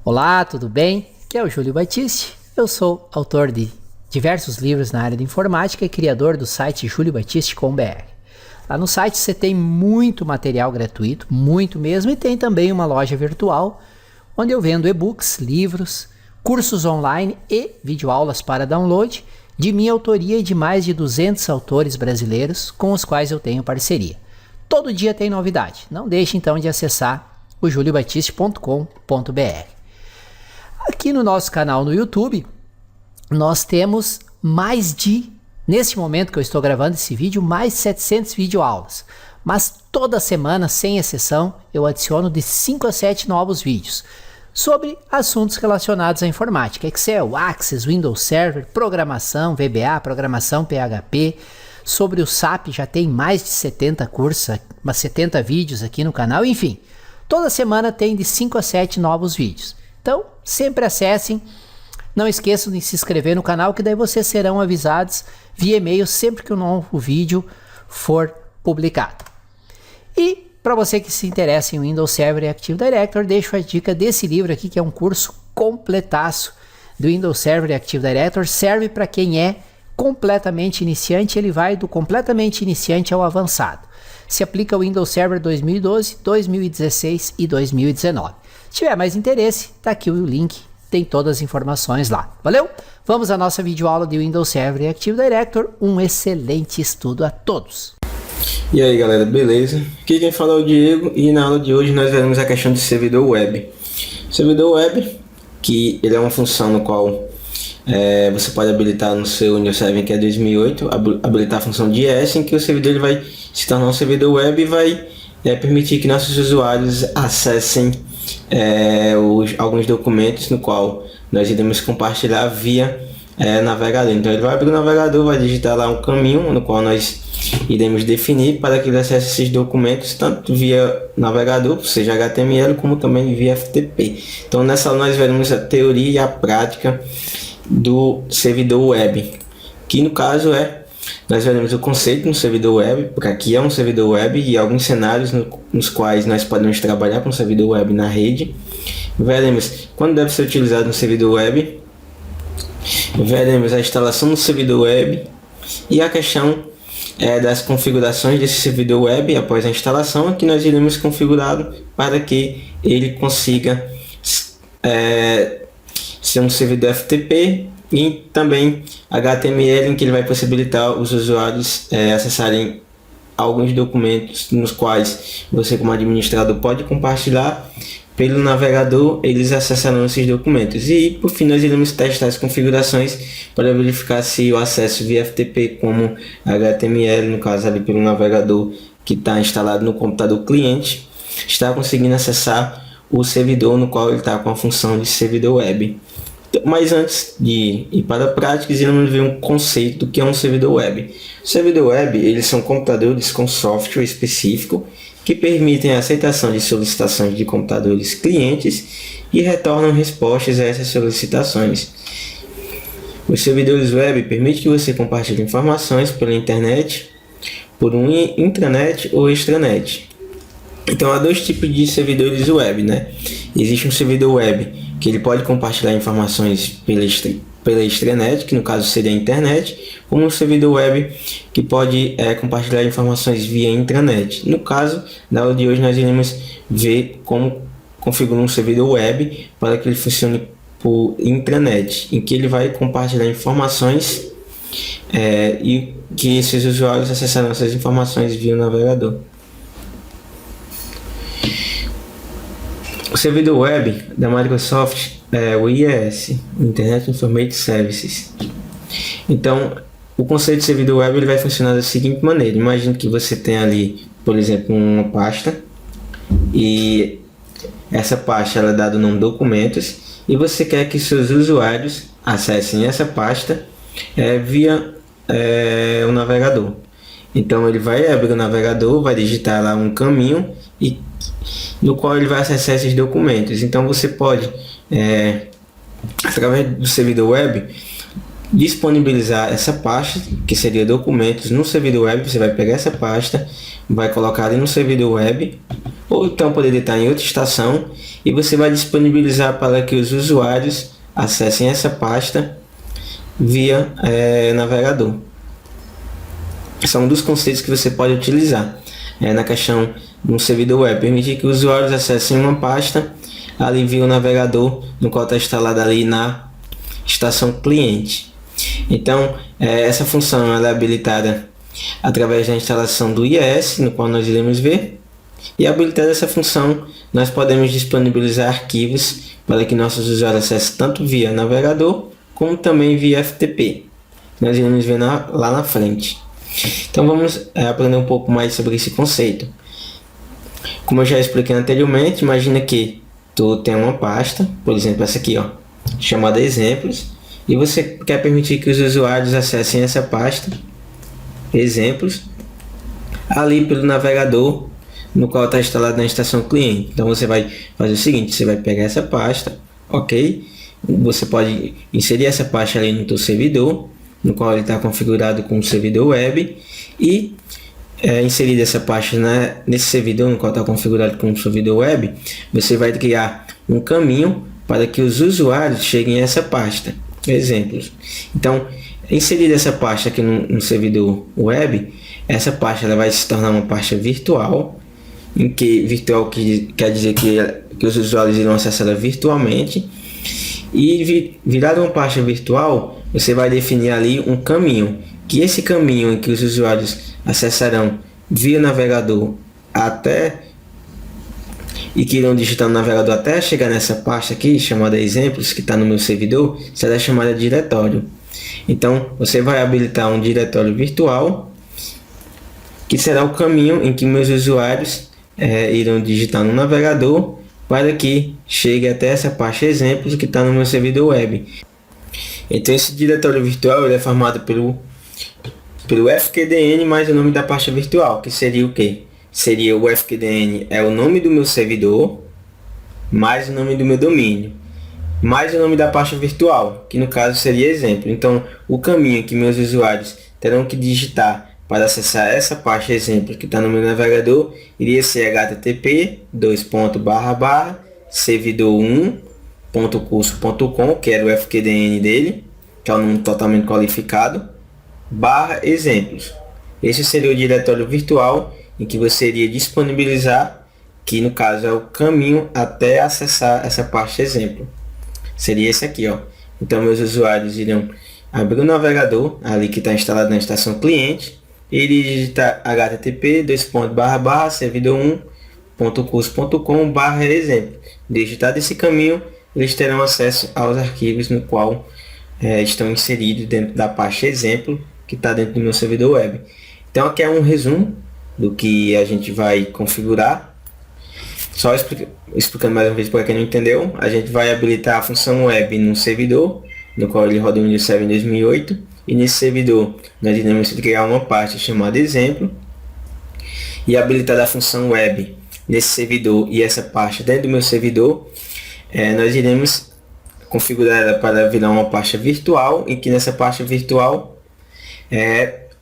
Olá, tudo bem? Aqui é o Júlio Batiste. Eu sou autor de diversos livros na área de informática e criador do site juliobatiste.com.br. Lá no site você tem muito material gratuito, muito mesmo, e tem também uma loja virtual onde eu vendo e-books, livros, cursos online e videoaulas para download de minha autoria e de mais de 200 autores brasileiros com os quais eu tenho parceria. Todo dia tem novidade. Não deixe então de acessar o juliobatiste.com.br. Aqui no nosso canal no YouTube, nós temos nesse momento que eu estou gravando esse vídeo, mais 700 videoaulas. Mas toda semana, sem exceção, eu adiciono de 5 a 7 novos vídeos sobre assuntos relacionados à informática, Excel, Access, Windows Server, programação, VBA, programação PHP. Sobre o SAP já tem mais de 70 cursos, 70 vídeos aqui no canal, enfim. Toda semana tem de 5 a 7 novos vídeos. Então, sempre acessem. Não esqueçam de se inscrever no canal, que daí vocês serão avisados via e-mail sempre que um novo vídeo for publicado. E para você que se interessa em Windows Server e Active Directory, deixo a dica desse livro aqui, que é um curso completaço do Windows Server e Active Directory. Serve para quem é completamente iniciante, ele vai do completamente iniciante ao avançado. Se aplica ao Windows Server 2012, 2016 e 2019. Se tiver mais interesse, tá aqui o link, tem todas as informações lá. Valeu? Vamos à nossa videoaula de Windows Server e Active Directory. Um excelente estudo a todos. E aí galera, beleza? Aqui quem fala é o Diego e na aula de hoje nós veremos a questão de servidor web. Servidor web, que ele é uma função no qual você pode habilitar no seu Windows Server, que é 2008, habilitar a função de ES, em que o servidor ele vai se tornar um servidor web e vai permitir que nossos usuários acessem alguns documentos no qual nós iremos compartilhar via navegador. Então ele vai abrir o navegador, vai digitar lá um caminho no qual nós iremos definir para que ele acesse esses documentos tanto via navegador, seja HTML, como também via FTP. Então nessa aula nós veremos a teoria e a prática do servidor web, que no caso nós veremos o conceito no servidor web, porque aqui é um servidor web e alguns cenários nos quais nós podemos trabalhar com um servidor web na rede. Veremos quando deve ser utilizado no servidor web, veremos a instalação do servidor web e a questão das configurações desse servidor web após a instalação, que nós iremos configurá-lo para que ele consiga ser um servidor FTP e também HTML, em que ele vai possibilitar os usuários acessarem alguns documentos nos quais você, como administrador, pode compartilhar pelo navegador. Eles acessarão esses documentos e por fim nós iremos testar as configurações para verificar se o acesso via FTP como HTML, no caso ali pelo navegador que está instalado no computador cliente, está conseguindo acessar o servidor no qual ele está com a função de servidor web. Mas antes de ir para a prática, iremos ver um conceito do que é um servidor web. Servidor web, eles são computadores com software específico que permitem a aceitação de solicitações de computadores clientes e retornam respostas a essas solicitações. Os servidores web permitem que você compartilhe informações pela internet, por um intranet ou extranet. Então há dois tipos de servidores web, Existe um servidor web que ele pode compartilhar informações pela extranet, que no caso seria a internet, como um servidor web que pode compartilhar informações via intranet. No caso, na aula de hoje nós iremos ver como configurar um servidor web para que ele funcione por intranet, em que ele vai compartilhar informações e que esses usuários acessarão essas informações via o navegador. O servidor web da Microsoft é o IIS, Internet Information Services. Então, o conceito de servidor web ele vai funcionar da seguinte maneira: imagine que você tem ali, por exemplo, uma pasta e essa pasta ela é dada o nome documentos e você quer que seus usuários acessem essa pasta via o navegador. Então ele vai abrir o navegador, vai digitar lá um caminho no qual ele vai acessar esses documentos. Então você pode, através do servidor web, disponibilizar essa pasta, que seria documentos, no servidor web. Você vai pegar essa pasta, vai colocar ali no servidor web, ou então poderia estar em outra estação, e você vai disponibilizar para que os usuários acessem essa pasta via navegador. São um dos conceitos que você pode utilizar na questão no servidor web, permitir que os usuários acessem uma pasta ali via o navegador, no qual está instalada ali na estação cliente. Então, essa função ela é habilitada através da instalação do IIS, no qual nós iremos ver. E habilitada essa função, nós podemos disponibilizar arquivos para que nossos usuários acessem tanto via navegador, como também via FTP. Nós iremos ver lá na frente. Então vamos aprender um pouco mais sobre esse conceito. Como eu já expliquei anteriormente, imagina que tu tem uma pasta, por exemplo essa aqui, ó, chamada exemplos, e você quer permitir que os usuários acessem essa pasta, exemplos, ali pelo navegador, no qual está instalado na estação cliente. Então você vai fazer o seguinte, você vai pegar essa pasta, ok? Você pode inserir essa pasta ali no teu servidor, no qual ele está configurado com o servidor web, e inserir essa pasta nesse servidor, no qual está configurado com o servidor web, você vai criar um caminho para que os usuários cheguem a essa pasta, exemplos. Então, inserir essa pasta aqui no servidor web, essa pasta ela vai se tornar uma pasta virtual, virtual que quer dizer que os usuários irão acessá-la virtualmente, e virada uma pasta virtual, você vai definir ali um caminho, que esse caminho em que os usuários acessarão via navegador e que irão digitar no navegador até chegar nessa pasta aqui, chamada exemplos, que está no meu servidor, será chamada diretório. Então, você vai habilitar um diretório virtual, que será o caminho em que meus usuários irão digitar no navegador, para que chegue até essa pasta exemplos que está no meu servidor web. Então esse diretório virtual ele é formado pelo FQDN mais o nome da pasta virtual, que seria o que? Seria o FQDN é o nome do meu servidor, mais o nome do meu domínio, mais o nome da pasta virtual, que no caso seria exemplo. Então o caminho que meus usuários terão que digitar para acessar essa pasta exemplo que está no meu navegador iria ser http://servidor1.curso.com, que era o FQDN dele, que é o nome totalmente qualificado, /exemplos. Esse seria o diretório virtual em que você iria disponibilizar, que no caso é o caminho até acessar essa pasta exemplo. Seria esse aqui, ó. Então meus usuários irão abrir o navegador ali que está instalado na estação cliente, e digitar http://servidor1.curso.com/exemplo. Digitado esse caminho, eles terão acesso aos arquivos no qual estão inseridos dentro da pasta exemplo que está dentro do meu servidor web. Então aqui é um resumo do que a gente vai configurar. Só explicando mais uma vez para quem não entendeu, a gente vai habilitar a função web no servidor, no qual ele roda o Windows Server em 2008. E nesse servidor nós iremos criar uma pasta chamada exemplo, e habilitar a função web nesse servidor e essa pasta dentro do meu servidor, nós iremos configurar ela para virar uma pasta virtual, em que nessa pasta virtual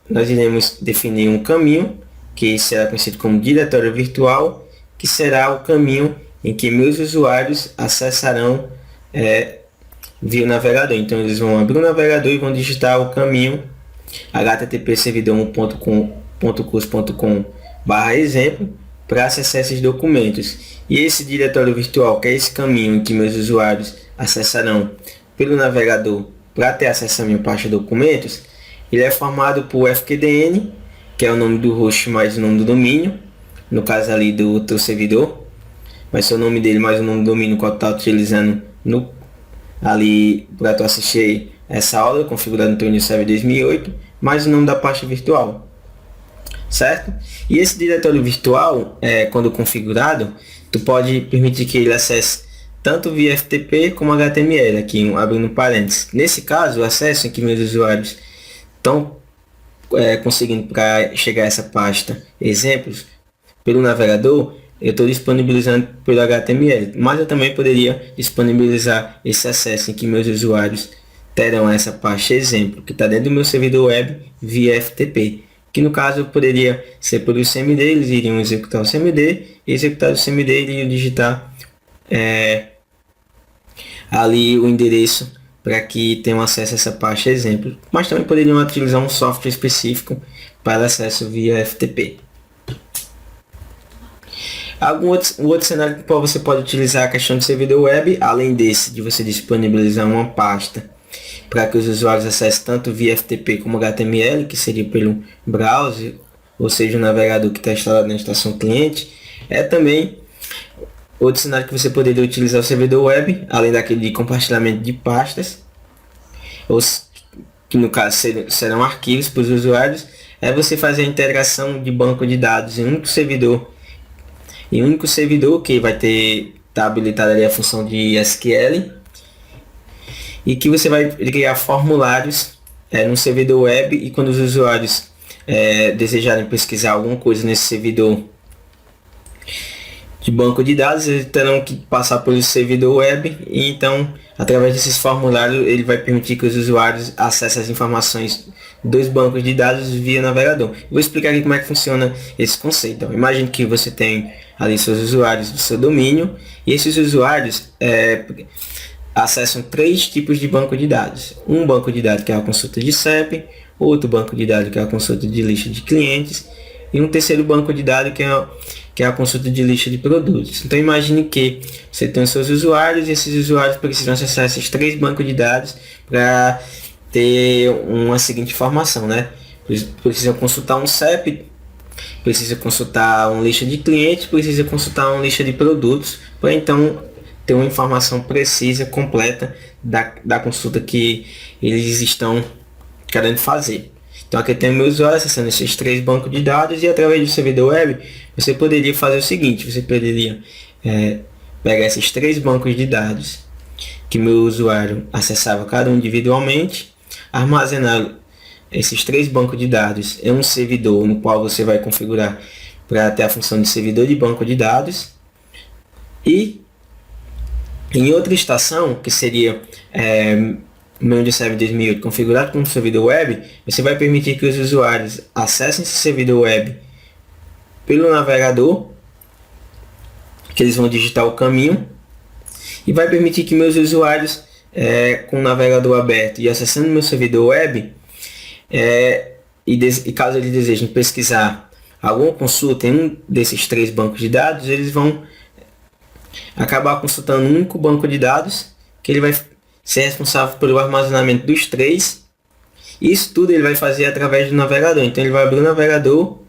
nós iremos definir um caminho que será conhecido como diretório virtual, que será o caminho em que meus usuários acessarão via o navegador. Então eles vão abrir o navegador e vão digitar o caminho http://servidor1.curso.com/exemplo para acessar esses documentos. E esse diretório virtual, que é esse caminho em que meus usuários acessarão pelo navegador para ter acesso à minha pasta de documentos, ele é formado por FQDN, que é o nome do host mais o nome do domínio, no caso ali do teu servidor, vai ser o nome dele mais o nome do domínio que eu estou utilizando ali para tu assistir essa aula, configurado no teu Windows Server 2008, mais o nome da pasta virtual, certo? E esse diretório virtual, quando configurado, tu pode permitir que ele acesse tanto via FTP como HTML, aqui abrindo parênteses. Nesse caso, o acesso em que meus usuários estão conseguindo para chegar a essa pasta exemplos pelo navegador, eu estou disponibilizando pelo HTML, mas eu também poderia disponibilizar esse acesso em que meus usuários terão essa pasta exemplo, que está dentro do meu servidor web via FTP. Que no caso poderia ser por o CMD, eles iriam executar o CMD, e executar o CMD iriam digitar ali o endereço para que tenham acesso a essa pasta exemplo. Mas também poderiam utilizar um software específico para acesso via FTP. Um outro cenário que você pode utilizar a questão de servidor web, além desse de você disponibilizar uma pasta para que os usuários acessem tanto via FTP como HTML, que seria pelo browser, ou seja, o navegador que está instalado na estação cliente. É também outro cenário que você poderia utilizar o servidor web, além daquele de compartilhamento de pastas, que no caso serão arquivos para os usuários, é você fazer a integração de banco de dados em um único servidor que vai estar habilitada ali a função de SQL, e que você vai criar formulários no servidor web, e quando os usuários desejarem pesquisar alguma coisa nesse servidor de banco de dados, eles terão que passar pelo servidor web, e então através desses formulários ele vai permitir que os usuários acessem as informações dos bancos de dados via navegador. Vou explicar aqui como é que funciona esse conceito. Então, imagine que você tem ali seus usuários do seu domínio, e esses usuários acessam 3 tipos de banco de dados. Um banco de dados que é a consulta de CEP, outro banco de dados que é a consulta de lista de clientes, e um terceiro banco de dados que é a consulta de lista de produtos. Então imagine que você tem os seus usuários, e esses usuários precisam acessar esses 3 bancos de dados para ter uma seguinte informação, né? Precisam consultar um CEP, precisa consultar uma lista de clientes, precisa consultar uma lista de produtos, para então ter uma informação precisa, completa da consulta que eles estão querendo fazer. Então aqui tem o meu usuário acessando esses 3 bancos de dados, e através do servidor web você poderia fazer o seguinte: você poderia pegar esses 3 bancos de dados que meu usuário acessava cada um individualmente, armazenar esses 3 bancos de dados em um servidor no qual você vai configurar para ter a função de servidor de banco de dados, e em outra estação, que seria o meu Windows Server 2008 configurado como servidor web, você vai permitir que os usuários acessem esse servidor web pelo navegador, que eles vão digitar o caminho, e vai permitir que meus usuários com o navegador aberto e acessando meu servidor web, e caso eles desejem pesquisar alguma consulta em um desses 3 bancos de dados, eles vão acabar consultando um único banco de dados, que ele vai ser responsável pelo armazenamento dos 3. Isso tudo ele vai fazer através do navegador. Então ele vai abrir o navegador,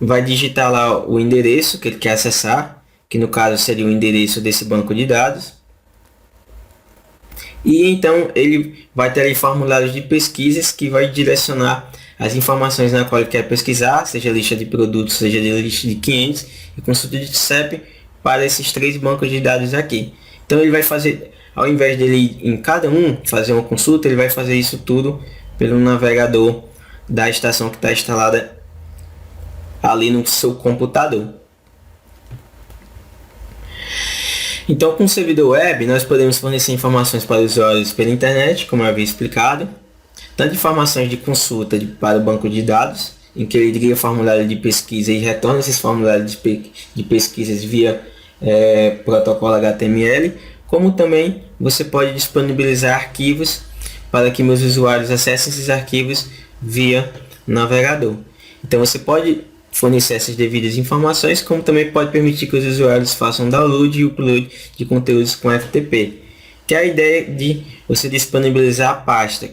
vai digitar lá o endereço que ele quer acessar, que no caso seria o endereço desse banco de dados, e então ele vai ter aí formulários de pesquisas que vai direcionar as informações na qual ele quer pesquisar, seja lista de produtos, seja lista de clientes e consulta de CEP, para esses 3 bancos de dados aqui. Então ele vai fazer, ao invés dele ir em cada um fazer uma consulta, ele vai fazer isso tudo pelo navegador da estação que está instalada ali no seu computador. Então, com o servidor web, nós podemos fornecer informações para os usuários pela internet, como eu havia explicado, tanto informações de consulta para o banco de dados, em que ele cria formulário de pesquisa e retorna esses formulários de pesquisas via protocolo HTML, como também você pode disponibilizar arquivos para que meus usuários acessem esses arquivos via navegador. Então você pode fornecer essas devidas informações, como também pode permitir que os usuários façam download e upload de conteúdos com FTP, que é a ideia de você disponibilizar a pasta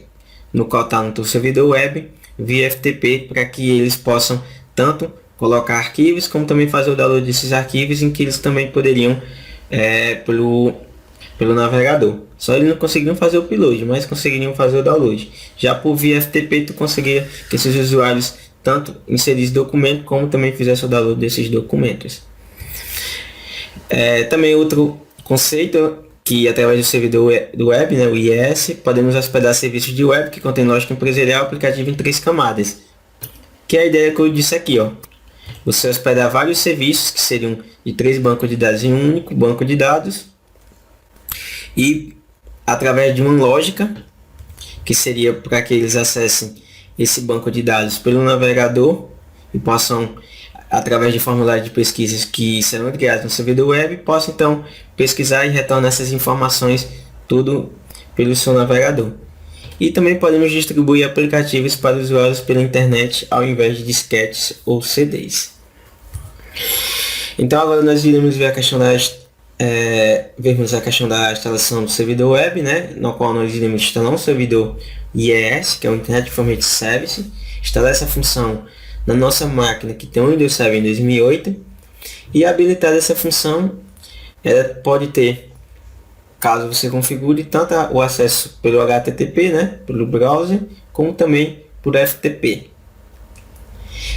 no qual está no seu servidor web via FTP, para que eles possam tanto colocar arquivos, como também fazer o download desses arquivos, em que eles também poderiam pelo navegador. Só eles não conseguiriam fazer o upload, mas conseguiriam fazer o download. Já por via FTP tu conseguiria que esses usuários tanto inserissem documento, como também fizessem o download desses documentos. Também outro conceito, que através do servidor do web, né, o IIS, podemos hospedar serviços de web que contém lógica empresarial aplicativo em 3 camadas. Que é a ideia que eu disse aqui, ó. Você hospedar vários serviços que seriam de 3 bancos de dados em um único banco de dados, e através de uma lógica que seria para que eles acessem esse banco de dados pelo navegador e possam, através de formulários de pesquisas que serão criados no servidor web, possam então pesquisar e retornar essas informações tudo pelo seu navegador. E também podemos distribuir aplicativos para usuários pela internet ao invés de disquetes ou CDs. Então agora nós iremos ver vermos a questão da instalação do servidor web, né, no qual nós iremos instalar um servidor IES, que é o Internet Information Service, instalar essa função na nossa máquina que tem o Windows Server em 2008 e habilitar essa função. Ela pode ter, caso você configure, tanto o acesso pelo HTTP, né, pelo browser, como também por FTP.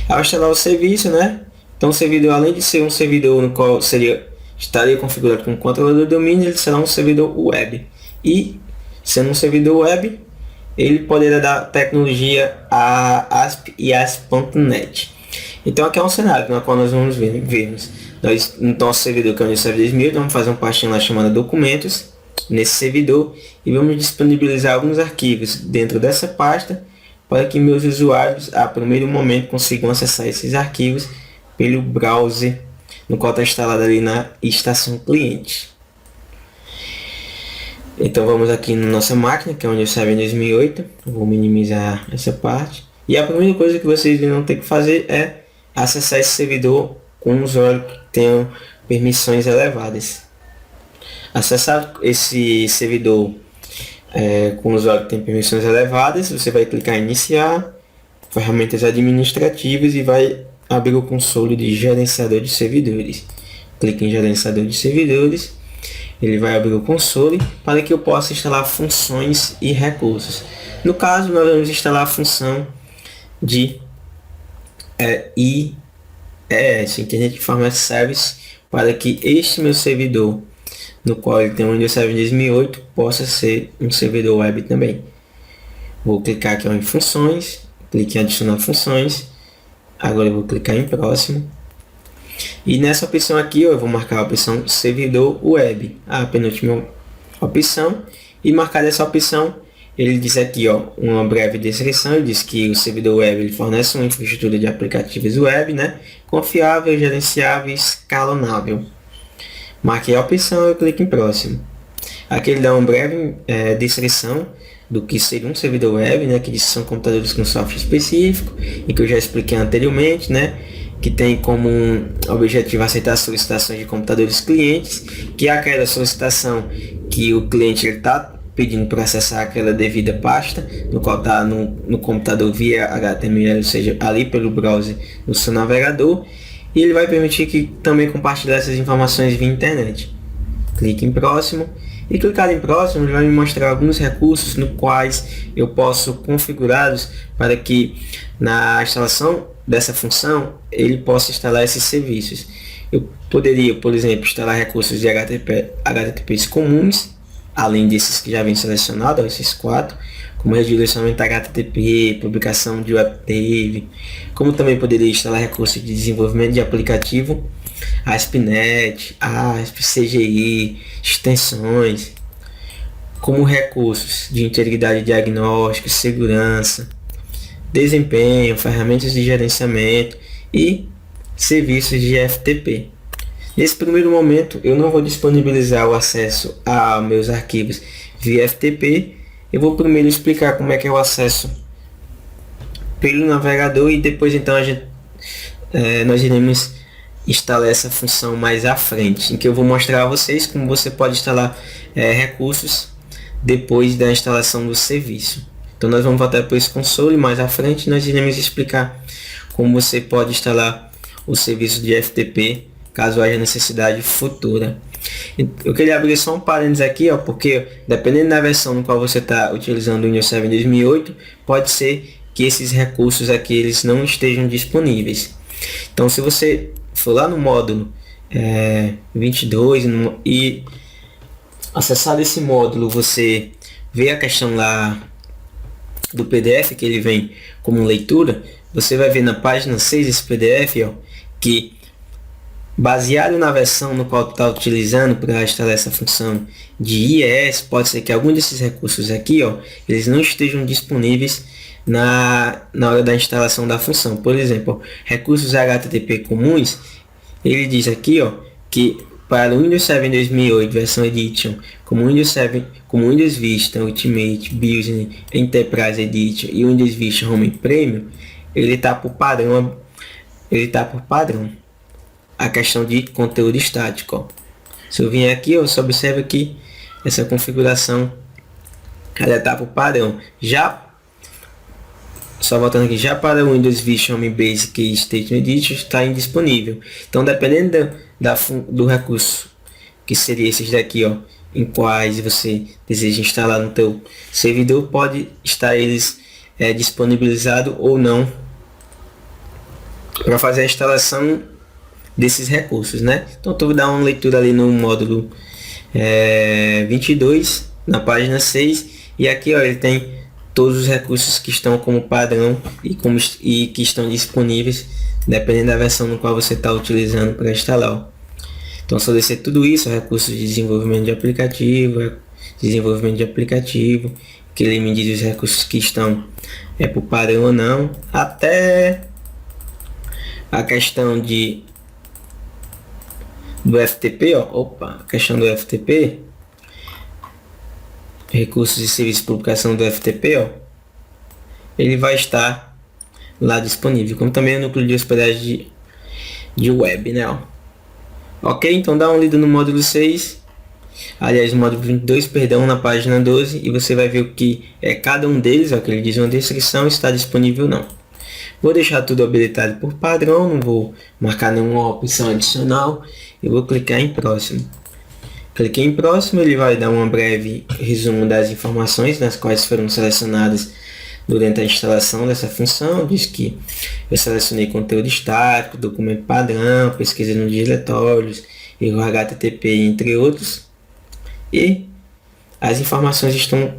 Ao instalar o serviço, né, então o servidor, além de ser um servidor no qual estaria configurado com controlador de domínio, ele será um servidor web. E, sendo um servidor web, ele poderá dar tecnologia a ASP e ASP.NET. Então aqui é um cenário no qual nós vamos vermos. Nós, no nosso servidor, que é o Windows Server 2000, vamos fazer uma pastinha lá chamada documentos nesse servidor e vamos disponibilizar alguns arquivos dentro dessa pasta para que meus usuários, a primeiro momento, consigam acessar esses arquivos pelo browser, no qual está instalado ali na estação cliente. Então vamos aqui na nossa máquina, que é onde eu serve em 2008. Eu vou minimizar essa parte. E a primeira coisa que vocês vão ter que fazer é acessar esse servidor com um usuário que tenha permissões elevadas. Acessar esse servidor com um usuário que tem permissões elevadas, você vai clicar em iniciar, ferramentas administrativas e vai abrir o console de gerenciador de servidores. Clique em gerenciador de servidores, ele vai abrir o console para que eu possa instalar funções e recursos. No caso, nós vamos instalar a função de IES, Internet Information Service, para que este meu servidor, no qual ele tem um Windows Server 2008, possa ser um servidor web também. Vou clicar aqui em funções, clique em adicionar funções. Agora eu vou clicar em próximo. E nessa opção aqui eu vou marcar a opção servidor web, a penúltima opção. E marcar essa opção, ele diz aqui uma breve descrição. Ele diz que o servidor web ele fornece uma infraestrutura de aplicativos web, né, confiável, gerenciável e escalonável. Marquei a opção e eu clico em próximo. Aqui ele dá uma breve descrição do que seria um servidor web, né, que são computadores com software específico e que eu já expliquei anteriormente, né, que tem como objetivo aceitar solicitações de computadores clientes, que é aquela solicitação que o cliente está pedindo para acessar aquela devida pasta, no qual está no computador via HTML, ou seja, ali pelo browser no seu navegador, e ele vai permitir que também compartilhar essas informações via internet. Clique em próximo. E clicar em próximo, ele vai me mostrar alguns recursos no quais eu posso configurá-los para que na instalação dessa função ele possa instalar esses serviços. Eu poderia, por exemplo, instalar recursos de HTTPs comuns, além desses que já vem selecionados, esses 4, como redirecionamento HTTP, publicação de WebDAV, como também poderia instalar recursos de desenvolvimento de aplicativo, ASP.NET, ASP, CGI, extensões, como recursos de integridade diagnóstica, segurança, desempenho, ferramentas de gerenciamento e serviços de FTP. Nesse primeiro momento, eu não vou disponibilizar o acesso a meus arquivos via FTP. Eu vou primeiro explicar como é que é o acesso pelo navegador e depois então nós iremos instalar essa função mais à frente, em que eu vou mostrar a vocês como você pode instalar recursos depois da instalação do serviço. Então nós vamos voltar para esse console, mais à frente nós iremos explicar como você pode instalar o serviço de FTP caso haja necessidade futura. Eu queria abrir só um parênteses aqui, porque dependendo da versão no qual você está utilizando o Windows Server 2008, pode ser que esses recursos aqui eles não estejam disponíveis. Então se você for lá no módulo 22 e acessar esse módulo, você vê a questão lá do PDF que ele vem como leitura, você vai ver na página 6 desse PDF que Baseado na versão no qual tu está utilizando para instalar essa função de IES, pode ser que algum desses recursos aqui, ó, eles não estejam disponíveis na hora da instalação da função. Por exemplo, recursos HTTP comuns, ele diz aqui, ó, que para o Windows 7 2008 versão Edition, como Windows Vista Ultimate, Business, Enterprise Edition e Windows Vista Home Premium, ele está por padrão a questão de conteúdo estático. Ó. Se eu vier aqui, você observa que essa configuração ela está por padrão. Só voltando aqui, já para o Windows Vista Home Basic e State Edition está indisponível. Então, dependendo do recurso, que seria esses daqui, ó, em quais você deseja instalar no teu servidor, pode estar eles disponibilizado ou não para fazer a instalação desses recursos, né? Então tu vai dar uma leitura ali no módulo 22, na página 6, e aqui, ó, ele tem todos os recursos que estão como padrão e que estão disponíveis dependendo da versão no qual você está utilizando para instalar. Ó. Então, só descer tudo isso, recursos de desenvolvimento de aplicativo, que ele me diz os recursos que estão por padrão ou não, até a questão do FTP, ó, a questão do FTP, recursos de serviço de publicação do FTP, ó, ele vai estar lá disponível, como também o núcleo de hospedagem de web, né, ó. Ok, então dá uma lida no módulo 6, aliás, no módulo 22, perdão, na página 12, e você vai ver o que é cada um deles, ó, que ele diz uma descrição, está disponível ou não. Vou deixar tudo habilitado por padrão, não vou marcar nenhuma opção adicional, eu vou clicar em próximo. Cliquei em próximo, ele vai dar um breve resumo das informações nas quais foram selecionadas durante a instalação dessa função. Diz que eu selecionei conteúdo estático, documento padrão, pesquisa nos diretórios, erro HTTP, entre outros. E as informações estando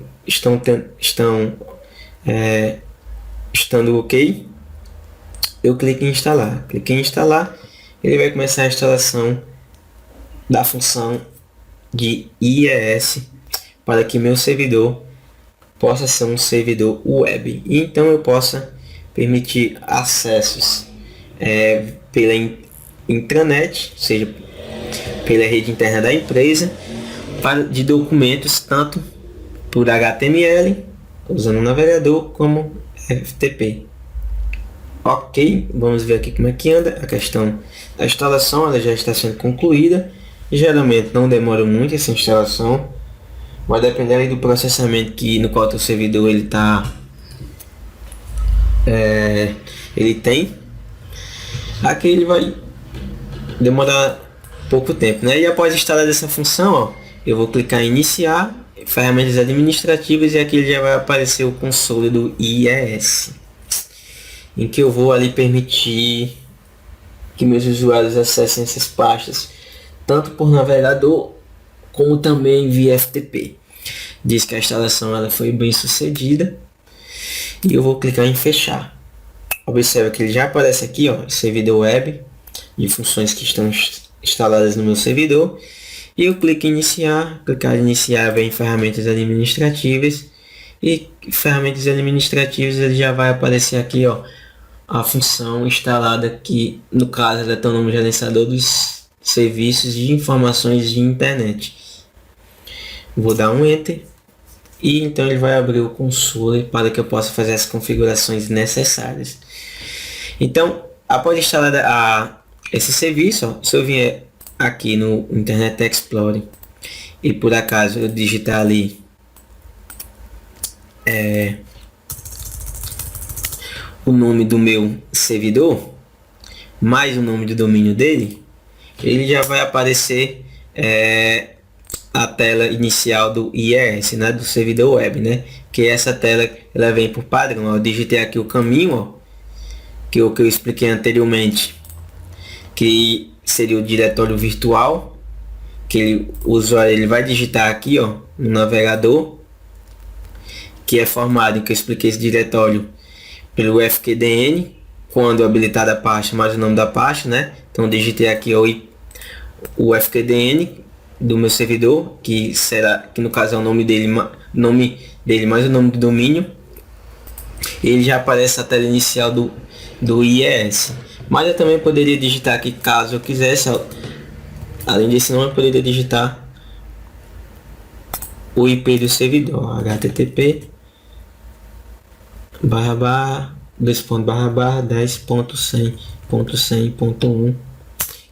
ok, eu clico em instalar. Cliquei em instalar, ele vai começar a instalação da função de IES para que meu servidor possa ser um servidor web. E então eu possa permitir acessos pela intranet, ou seja, pela rede interna da empresa, de documentos tanto por HTML, usando o navegador, como FTP. Ok, vamos ver aqui como é que anda a questão da instalação. Ela já está sendo concluída. Geralmente não demora muito essa instalação, vai depender aí do processamento no qual o servidor ele tem. Aqui ele vai demorar pouco tempo, né? E após instalar essa função, ó, eu vou clicar em iniciar, ferramentas administrativas, e aqui ele já vai aparecer o console do IES, em que eu vou ali permitir que meus usuários acessem essas pastas tanto por navegador como também via FTP. Diz que a instalação ela foi bem sucedida e eu vou clicar em fechar. Observa que ele já aparece aqui, ó, servidor web, de funções que estão instaladas no meu servidor, e eu clico em iniciar. Clicar em iniciar, vem ferramentas administrativas, e ferramentas administrativas ele já vai aparecer aqui, ó, a função instalada, que no caso ela tem o nome gerenciador dos serviços de informações de internet. Vou dar um enter e então ele vai abrir o console para que eu possa fazer as configurações necessárias. Então, após instalar esse serviço, ó, se eu vier aqui no Internet Explorer e por acaso eu digitar ali o nome do meu servidor mais o nome do domínio dele, ele já vai aparecer a tela inicial do IES, né, do servidor web, né, que essa tela ela vem por padrão. Eu digitei aqui o caminho, ó, que eu expliquei anteriormente, que seria o diretório virtual, que o usuário ele vai digitar aqui, ó, no navegador, que é formado, em que eu expliquei esse diretório pelo FQDN, quando habilitada a pasta mais o nome da pasta, né? Então digitei aqui o FQDN do meu servidor, que no caso é o nome dele mais o nome do domínio. Ele já aparece a tela inicial do IES. Mas eu também poderia digitar aqui, caso eu quisesse, além desse nome, eu poderia digitar o IP do servidor, http //10.100.100.1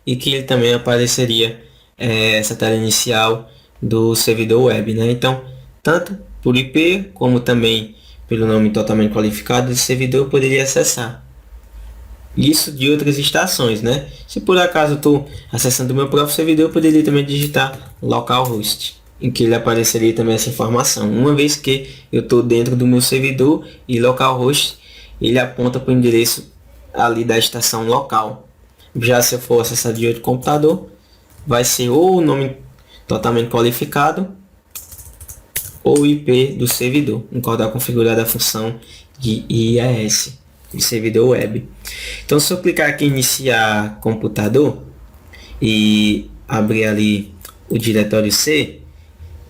e que ele também apareceria essa tela inicial do servidor web, né? Então, tanto por IP como também pelo nome totalmente qualificado do servidor, eu poderia acessar isso de outras estações, né? Se por acaso estou acessando o meu próprio servidor, eu poderia também digitar localhost, em que ele apareceria também essa informação. Uma vez que eu estou dentro do meu servidor, e localhost ele aponta para o endereço ali da estação local. Já se eu for acessar de outro computador, vai ser ou o nome totalmente qualificado ou IP do servidor, no qual está configurada a função de IIS, de servidor web. Então, se eu clicar aqui em iniciar computador e abrir ali o diretório C,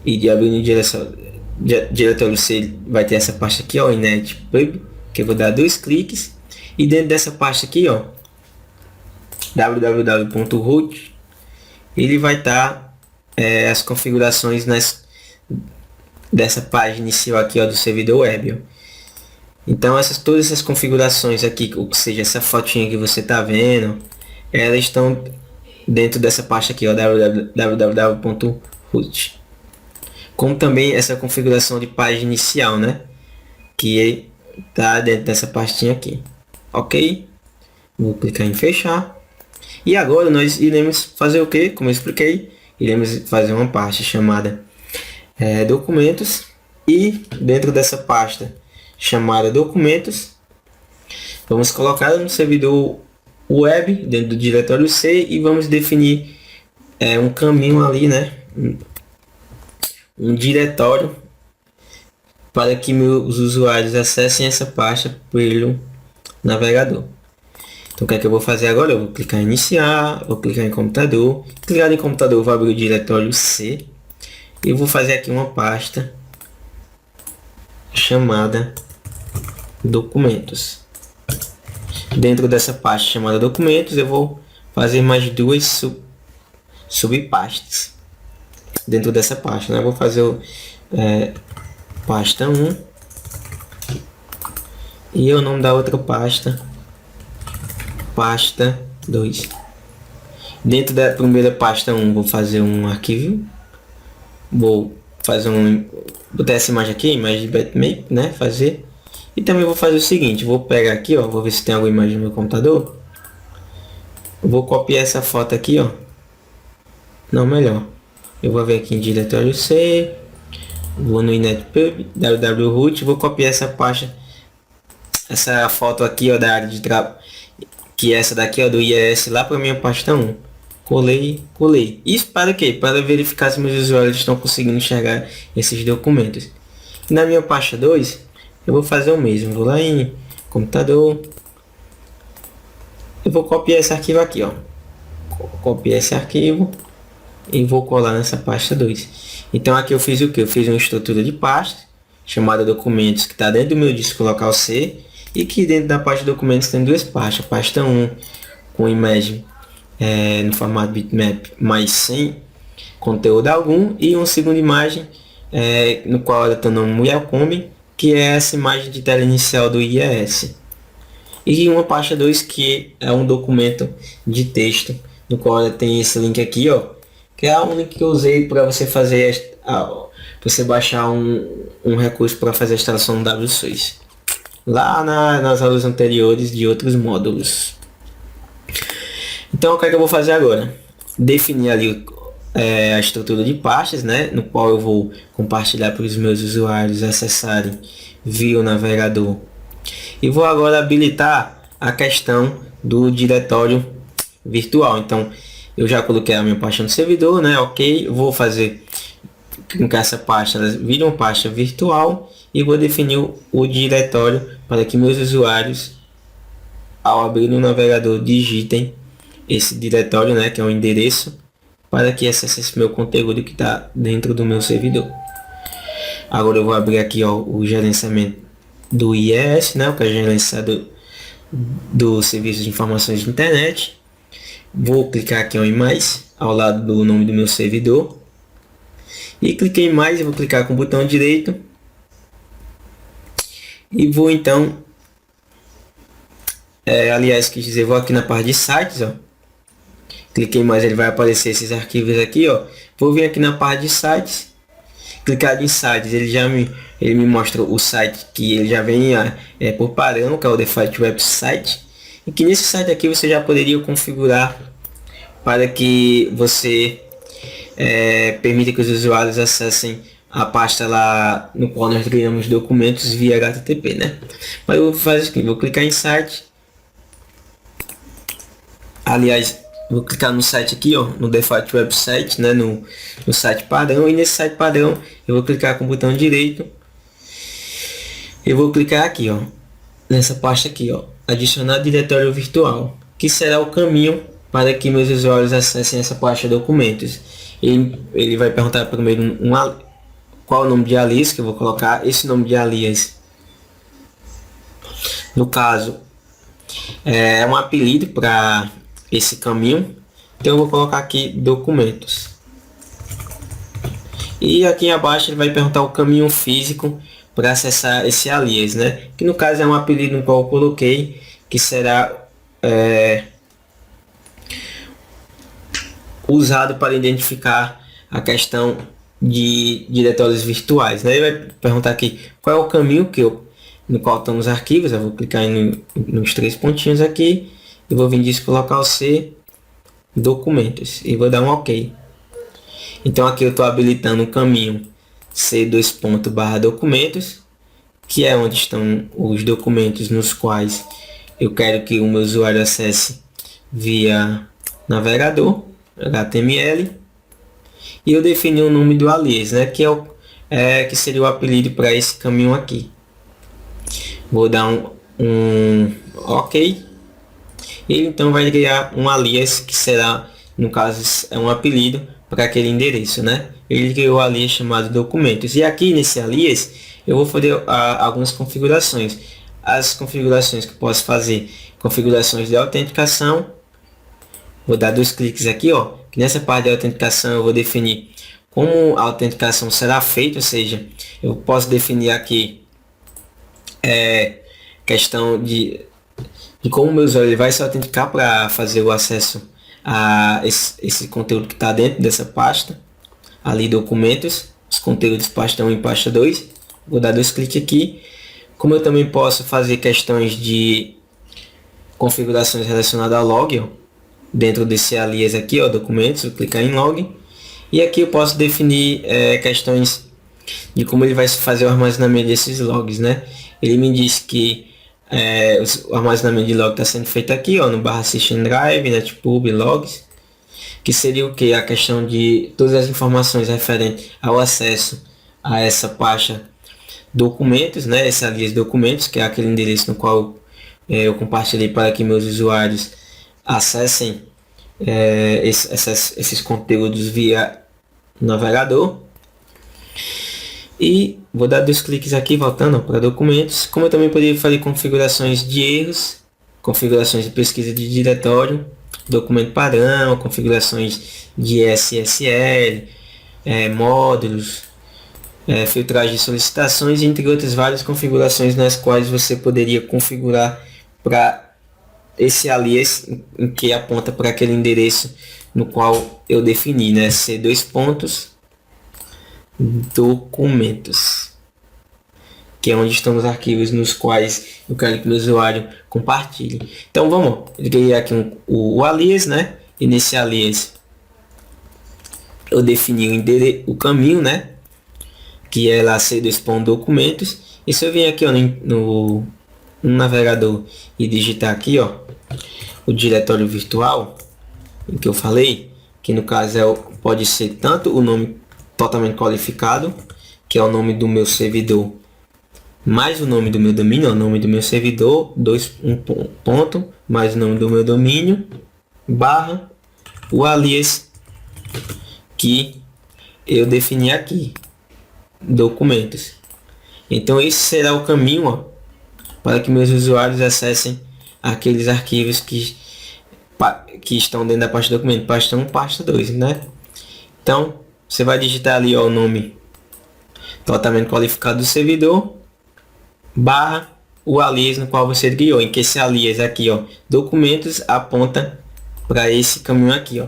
e de abrir no diretório C vai ter essa pasta aqui, ó, inetpub, que eu vou dar 2 cliques, e dentro dessa pasta aqui, ó, www.root, ele vai estar as configurações dessa página inicial aqui, ó, do servidor web, ó. Então todas essas configurações aqui, ou seja, essa fotinha que você está vendo, elas estão dentro dessa pasta aqui, ó, www.root. Como também essa configuração de página inicial, né, que está dentro dessa pastinha aqui, ok? Vou clicar em fechar. E agora nós iremos fazer o que? Como eu expliquei, iremos fazer uma pasta chamada documentos, e dentro dessa pasta chamada documentos, vamos colocar no servidor web dentro do diretório C e vamos definir um caminho ali, né, um diretório para que meus usuários acessem essa pasta pelo navegador. Então o que é que eu vou fazer agora? Eu vou clicar em iniciar, vou clicar em computador, clicar em computador, vou abrir o diretório C e vou fazer aqui uma pasta chamada documentos. Dentro dessa pasta chamada documentos, eu vou fazer mais 2 subpastas dentro dessa pasta, né? Eu vou fazer pasta 1 e o nome da outra pasta 2. Dentro da primeira pasta 1 vou fazer um arquivo, vou fazer botar essa imagem aqui, imagem de bitmap, né, e também vou fazer o seguinte, vou pegar aqui, ó, vou ver se tem alguma imagem no meu computador, vou copiar essa foto aqui, ó, não, melhor, eu vou vir aqui em diretório C, vou no inetpub, www.root, vou copiar essa pasta, essa foto aqui, ó, da área de trabalho, que é essa daqui, ó, do IES, lá para minha pasta 1. Colei. Isso para quê? Para verificar se meus usuários estão conseguindo enxergar esses documentos. Na minha pasta 2, eu vou fazer o mesmo. Vou lá em computador. Eu vou copiar esse arquivo aqui, ó. Copiar esse arquivo e vou colar nessa pasta 2. Então aqui eu fiz o que? Eu fiz uma estrutura de pasta chamada documentos, que está dentro do meu disco local C, e que dentro da pasta de documentos tem 2 pastas. Pasta 1 com imagem no formato bitmap, mas sem conteúdo algum, e uma segunda imagem no qual ela tem o nome welcome, que é essa imagem de tela inicial do IES, e uma pasta 2 que é um documento de texto, no qual ela tem esse link aqui, ó, que é a única que eu usei para você fazer você baixar um recurso para fazer a instalação do W6 lá nas aulas anteriores de outros módulos. Então o que é que eu vou fazer agora? Definir ali a estrutura de pastas, né, no qual eu vou compartilhar para os meus usuários acessarem via o navegador. E vou agora habilitar a questão do diretório virtual. Então eu já coloquei a minha pasta no servidor, né, ok. Eu vou fazer com que essa pasta vire uma pasta virtual e vou definir o diretório para que meus usuários, ao abrir no navegador, digitem esse diretório, né, que é o endereço para que acesse esse meu conteúdo que está dentro do meu servidor. Agora eu vou abrir aqui, ó, o gerenciamento do IES, né, o que é gerenciador do Serviço de Informações de Internet. Vou clicar aqui em mais, ao lado do nome do meu servidor. E cliquei em mais, eu vou clicar com o botão direito. E vou então, aliás, quis dizer, vou aqui na parte de sites, ó. Cliquei em mais, ele vai aparecer esses arquivos aqui, ó. Vou vir aqui na parte de sites. Clicar em sites, ele me mostra o site que ele já vem por padrão, que é o Default Website. E que nesse site aqui você já poderia configurar para que você permita que os usuários acessem a pasta lá no qual nós criamos documentos via HTTP, né? Mas eu vou fazer aqui, vou clicar em site. Aliás, vou clicar no site aqui, ó, no Default Website, né, no site padrão, e nesse site padrão eu vou clicar com o botão direito. Eu vou clicar aqui, ó, nessa pasta aqui, ó, adicionar diretório virtual, que será o caminho para que meus usuários acessem essa pasta de documentos. Ele vai perguntar primeiro qual é o nome de alias que eu vou colocar. Esse nome de alias, no caso, é um apelido para esse caminho, então eu vou colocar aqui documentos. E aqui abaixo ele vai perguntar o caminho físico para acessar esse alias, né? Que no caso é um apelido no qual eu coloquei, que será usado para identificar a questão de diretórios virtuais, né? Ele vai perguntar aqui qual é o caminho no qual estão os arquivos. Eu vou clicar nos três pontinhos aqui e vou vir disso colocar o C documentos e vou dar um OK. Então aqui eu estou habilitando o caminho C2./documentos, que é onde estão os documentos nos quais eu quero que o meu usuário acesse via navegador HTML. E eu defini o nome do alias, né, que que seria o apelido para esse caminho aqui. Vou dar um OK. Ele então vai criar um alias que será, no caso, é um apelido para aquele endereço, né? Ele criou um alias chamado documentos. E aqui nesse alias eu vou fazer algumas configurações. As configurações que eu posso fazer, configurações de autenticação. Vou dar 2 cliques aqui, ó. Que nessa parte de autenticação eu vou definir como a autenticação será feita, ou seja, eu posso definir aqui questão de como o meu usuário vai se autenticar para fazer o acesso a esse conteúdo que está dentro dessa pasta. Ali documentos, os conteúdos pasta 1 e pasta 2. Vou dar 2 cliques aqui. Como eu também posso fazer questões de configurações relacionadas ao log, ó, dentro desse alias aqui, ó, documentos, vou clicar em log. E aqui eu posso definir questões de como ele vai fazer o armazenamento desses logs, né? Ele me diz que o armazenamento de log está sendo feito aqui, ó, no /system drive, netpub logs, que seria o que? A questão de todas as informações referentes ao acesso a essa pasta documentos, né? Esse alias documentos, que é aquele endereço no qual eu compartilhei para que meus usuários acessem esses conteúdos via navegador. E vou dar 2 cliques aqui, voltando para documentos. Como eu também poderia fazer configurações de erros, configurações de pesquisa de diretório, documento padrão, configurações de SSL, módulos, filtragem de solicitações, entre outras várias configurações nas quais você poderia configurar para esse alias em que aponta para aquele endereço no qual eu defini, né? C2.documentos, que é onde estão os arquivos nos quais eu quero que o usuário compartilhe. Então vamos, eu criei aqui o alias, né? E nesse alias eu defini o caminho, né? Que é lá C2.documentos. E se eu vir aqui, ó, no navegador e digitar aqui, ó, o diretório virtual em que eu falei, que no caso pode ser tanto o nome totalmente qualificado, que é o nome do meu servidor, mais o nome do meu domínio, o nome do meu servidor, ponto, mais o nome do meu domínio, barra o alias que eu defini aqui, documentos. Então esse será o caminho, ó, para que meus usuários acessem aqueles arquivos que estão dentro da pasta documento, pasta 1, pasta 2, né? Então você vai digitar ali, ó, o nome totalmente qualificado do servidor, barra o alias no qual você criou, em que esse alias aqui, ó, documentos, aponta para esse caminho aqui, ó,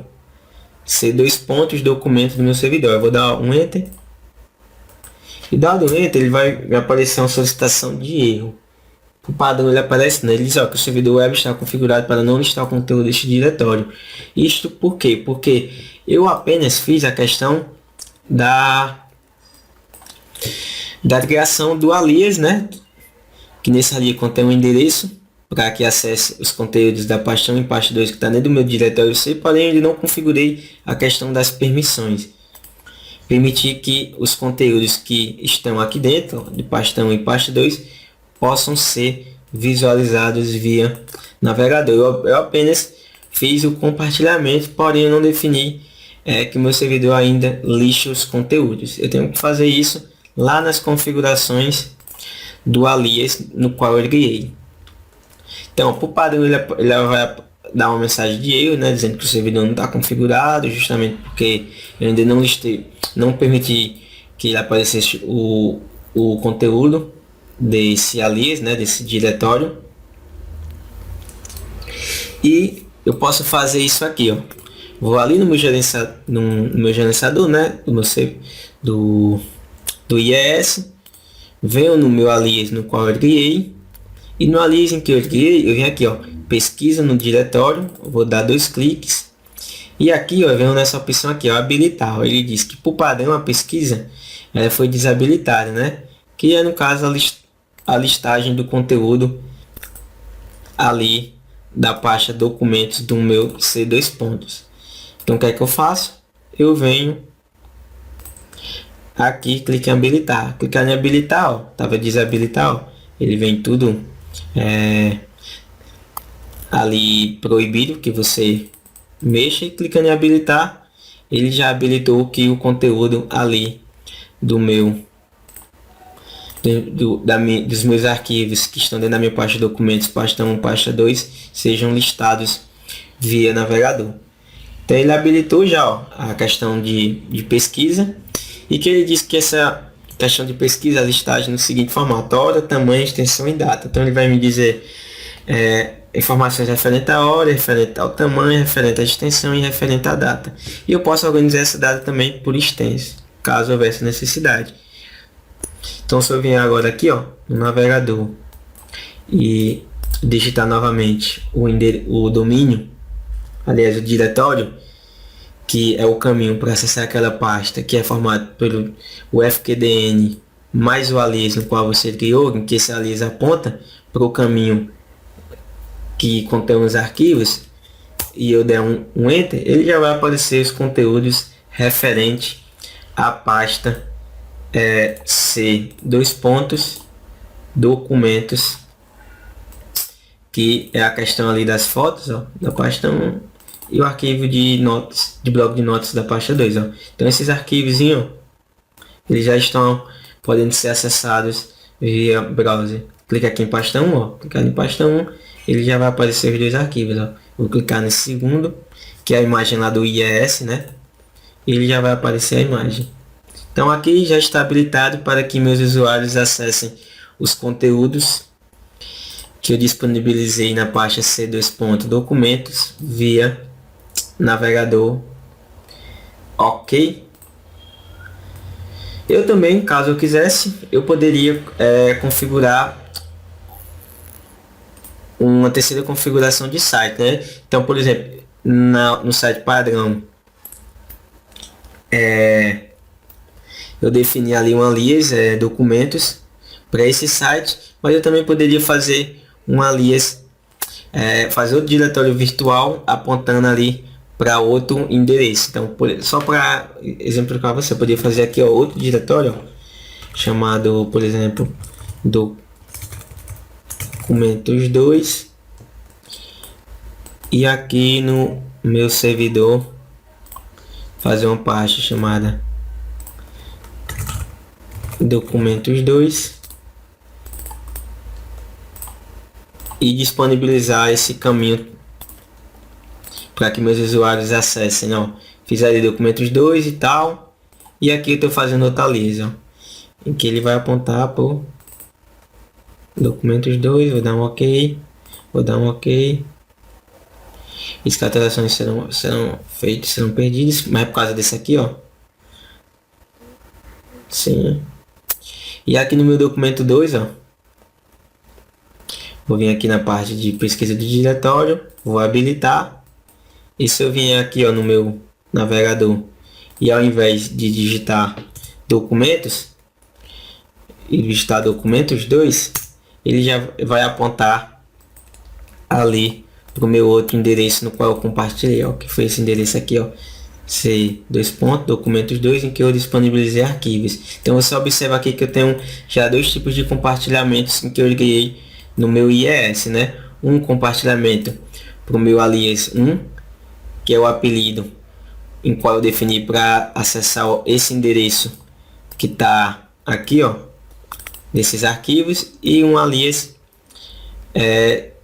C2 documentos do meu servidor. Eu vou dar um enter, e dado o enter ele vai me aparecer uma solicitação de erro. O padrão ele aparece, né? Ele diz, ó, que o servidor web está configurado para não listar o conteúdo deste diretório. Isto por quê? Porque eu apenas fiz a questão da criação do alias, né? Que nesse alias contém um endereço para que acesse os conteúdos da pasta 1 e pasta 2 que está dentro do meu diretório C, porém eu não configurei a questão das permissões. Permitir que os conteúdos que estão aqui dentro de pasta 1 e pasta 2 possam ser visualizados via navegador. Eu apenas fiz o compartilhamento, porém eu não defini que o meu servidor ainda lixe os conteúdos. Eu tenho que fazer isso lá nas configurações do alias no qual eu criei. Então, por padrão, ele vai dar uma mensagem de erro, né, dizendo que o servidor não está configurado, justamente porque eu ainda não listei, não permiti que ele aparecesse o conteúdo desse alias, né, desse diretório. E eu posso fazer isso aqui, ó. Vou ali no meu gerenciador, né, do IES, venho no meu alias no qual eu criei, e no alias em que eu criei, eu venho aqui, ó, pesquisa no diretório, vou dar 2 cliques, e aqui, ó, eu venho nessa opção aqui, ó, habilitar. Ele diz que por padrão a pesquisa ela foi desabilitada, né, que é no caso a listagem do conteúdo ali da pasta documentos do meu C2. Então o que é que eu faço? Eu venho aqui, clique em habilitar. Clicar em habilitar, ó, tava desabilitar, ó, ele vem tudo ali proibido que você mexa, e clicando em habilitar, ele já habilitou que o conteúdo ali do meu dos meus arquivos que estão dentro da minha pasta de documentos, pasta 1, pasta 2, sejam listados via navegador. Então ele habilitou já, ó, a questão de pesquisa, e que ele diz que essa questão de pesquisa, a listagem no seguinte formato: hora, tamanho, extensão e data. Então ele vai me dizer informações referentes à hora, referente ao tamanho, referente à extensão e referente à data. E eu posso organizar essa data também por extenso, caso houvesse necessidade. Então se eu vier agora aqui, ó, no navegador, e digitar novamente o domínio, aliás o diretório, que é o caminho para acessar aquela pasta, que é formado pelo fqdn mais o alias no qual você criou, em que esse alias aponta para o caminho que contém os arquivos, e eu der um enter, ele já vai aparecer os conteúdos referente à pasta C2 documentos, que é a questão ali das fotos, ó, da pasta 1, e o arquivo de notas, de bloco de notas da pasta 2, ó. Então esses arquivos, ó, eles já estão podendo ser acessados via browser. Clica aqui em pasta 1, ó, clicar em pasta 1, ele já vai aparecer os 2 arquivos, ó. Vou clicar nesse segundo, que é a imagem lá do IES, né? E ele já vai aparecer a imagem. Então aqui já está habilitado para que meus usuários acessem os conteúdos que eu disponibilizei na pasta C2 documentos via navegador. Ok. Eu também, caso eu quisesse, eu poderia configurar uma terceira configuração de site, né? Então, por exemplo, no site padrão, eu defini ali um alias, documentos, para esse site, mas eu também poderia fazer um alias, fazer outro diretório virtual apontando ali para outro endereço. Então, só para exemplificar, você poderia fazer aqui, ó, outro diretório, ó, chamado, por exemplo, documentos 2, e aqui no meu servidor fazer uma pasta chamada documentos 2 e disponibilizar esse caminho para que meus usuários acessem, ó. Fiz ali documentos 2 e tal, e aqui eu estou fazendo outra lista, ó, em que ele vai apontar por documentos 2, vou dar um ok, escatelações serão perdidas, mas é por causa desse aqui, ó. Sim. E aqui no meu documento 2, ó, vou vir aqui na parte de pesquisa do diretório, vou habilitar. E se eu vier aqui, ó, no meu navegador e ao invés de digitar documentos e digitar documentos 2, ele já vai apontar ali para o meu outro endereço no qual eu compartilhei, ó, que foi esse endereço aqui, ó, documentos 2, em que eu disponibilizei arquivos. Então você observa aqui que eu tenho já dois tipos de compartilhamentos em que eu criei no meu IES, né? Um compartilhamento para o meu alias 1, que é o apelido em qual eu defini para acessar esse endereço que está aqui, ó, desses arquivos, e um alias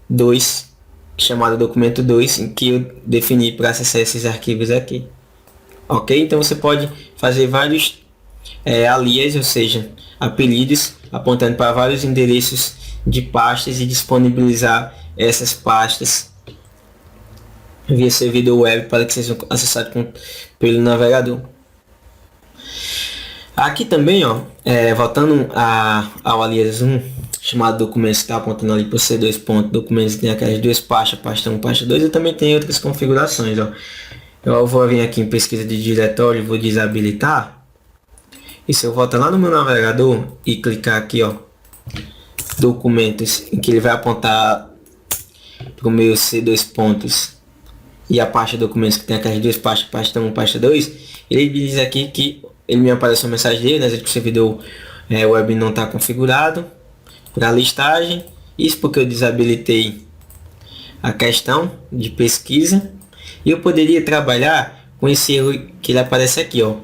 2, chamado documento 2, em que eu defini para acessar esses arquivos aqui. Ok? Então você pode fazer vários alias, ou seja, apelidos, apontando para vários endereços de pastas e disponibilizar essas pastas via servidor web para que sejam acessados pelo navegador. Aqui também, ó, voltando ao alias 1, chamado documentos, que está apontando ali por C2 ponto, documentos tem aquelas duas pastas, pasta 1, pasta 2, eu também tenho outras configurações, ó. Eu vou vir aqui em pesquisa de diretório, vou desabilitar. E se eu voltar lá no meu navegador e clicar aqui, ó, documentos, em que ele vai apontar para o meu C2 pontos e a pasta documentos, que tem aquelas duas pastas, pasta 1, pasta 2, ele diz aqui que ele me apareceu uma mensagem dele, né, que o servidor web não está configurado para listagem. Isso porque eu desabilitei a questão de pesquisa. E eu poderia trabalhar com esse erro que ele aparece aqui, ó,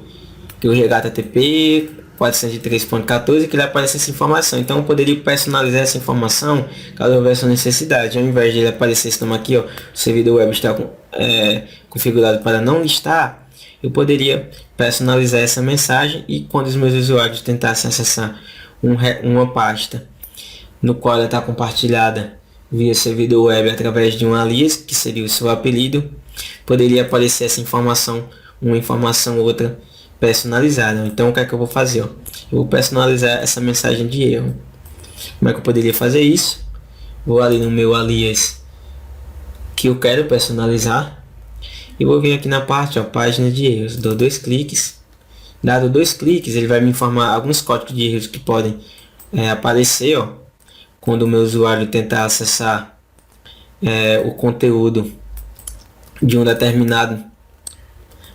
que o regata TP 403.14, que ele aparece essa informação. Então eu poderia personalizar essa informação caso houvesse necessidade. Ao invés de ele aparecer esse nome aqui, ó, o servidor web está configurado para não listar, eu poderia personalizar essa mensagem, e quando os meus usuários tentassem acessar uma pasta no qual ela está compartilhada via servidor web através de um alias, que seria o seu apelido, poderia aparecer essa informação, uma informação outra personalizada. Então o que é que eu vou fazer? Ó? Eu vou personalizar essa mensagem de erro. Como é que eu poderia fazer isso? Vou ali no meu alias que eu quero personalizar e vou vir aqui na parte, ó, página de erros. Dou 2 cliques. Dado 2 cliques, ele vai me informar alguns códigos de erros que podem aparecer, ó, quando o meu usuário tentar acessar o conteúdo de um determinado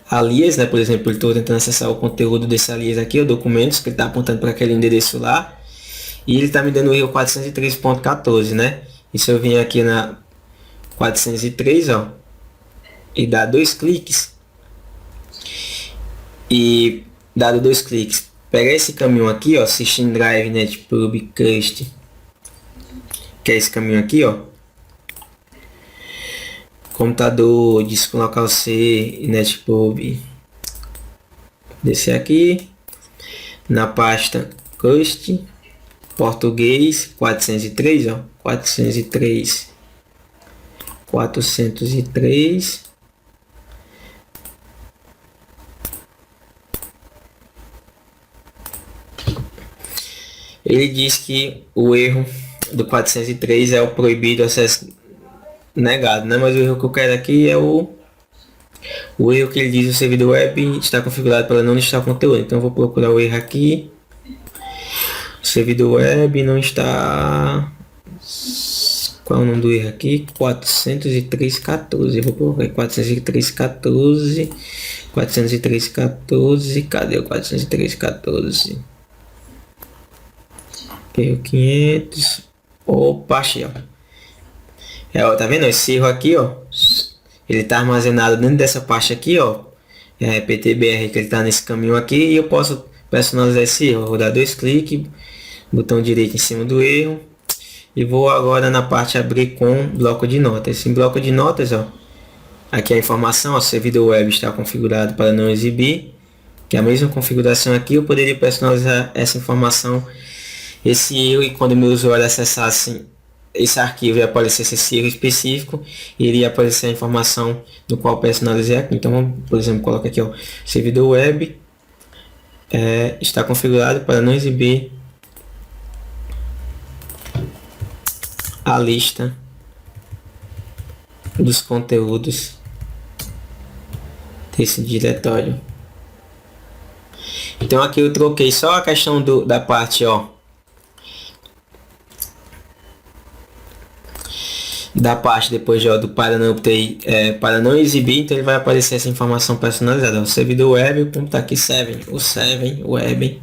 alias, né? Por exemplo, eu estou tentando acessar o conteúdo desse alias aqui, o documentos, que ele está apontando para aquele endereço lá, e ele está me dando o erro 403.14, né? E se eu vim aqui na 403, ó, e dar 2 cliques, e dado 2 cliques, pegar esse caminho aqui, ó, System Drive Netpub Cust, que é esse caminho aqui, ó, computador, disco local C, Netpub, descer aqui na pasta Cust, português 403, ó, 403, ele diz que o erro do 403 é o proibido acesso negado, né? Mas o erro que eu quero aqui é o erro que ele diz: o servidor web está configurado para não listar conteúdo. Então eu vou procurar o erro aqui. O servidor web não está... Qual é o nome do erro aqui? 403.14. Eu vou procurar 403.14. 403.14. Cadê o 403.14? Erro 500. Opa, achei, ó. Tá vendo esse erro aqui, ó? Ele tá armazenado dentro dessa pasta aqui, ó, PTBR, que ele está nesse caminho aqui, e eu posso personalizar esse erro. Eu vou dar 2 cliques, botão direito em cima do erro, e vou agora na parte abrir com bloco de notas. Em bloco de notas, ó, aqui a informação, o servidor web está configurado para não exibir, que é a mesma configuração aqui. Eu poderia personalizar essa informação, esse erro, e quando o meu usuário acessasse esse arquivo e aparecesse esse erro específico, iria aparecer a informação do qual personalizei aqui. Então, vamos, por exemplo, coloca aqui, ó, servidor web está configurado para não exibir a lista dos conteúdos desse diretório. Então aqui eu troquei só a questão da parte, ó, da parte depois, ó, do para não exibir. Então ele vai aparecer essa informação personalizada. O servidor web, como tá aqui 7, o 7 web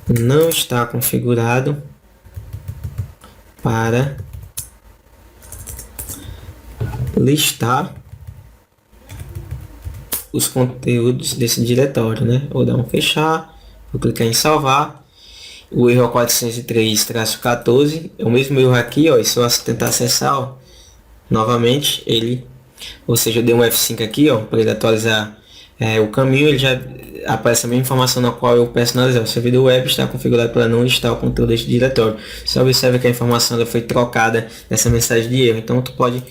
não está configurado para listar os conteúdos desse diretório, né? Vou dar um fechar, vou clicar em salvar. O erro é 403-14, é o mesmo erro aqui, ó, e se eu tentar acessar, ó, novamente ele, ou seja, eu dei um F5 aqui, ó, para ele atualizar o caminho, ele já aparece a mesma informação na qual eu personalizei. O servidor web está configurado para não listar o conteúdo deste diretório. Só observe que a informação ela foi trocada nessa mensagem de erro. Então tu pode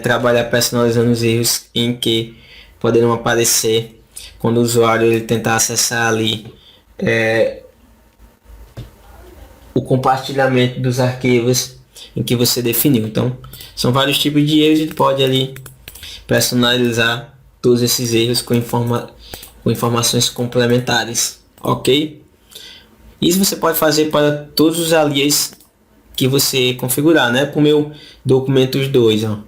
trabalhar personalizando os erros em que poderão aparecer quando o usuário ele tentar acessar ali o compartilhamento dos arquivos em que você definiu. Então são vários tipos de erros e pode ali personalizar todos esses erros com informações complementares, ok? Isso você pode fazer para todos os alias que você configurar, né? Para o meu documentos 2, ó,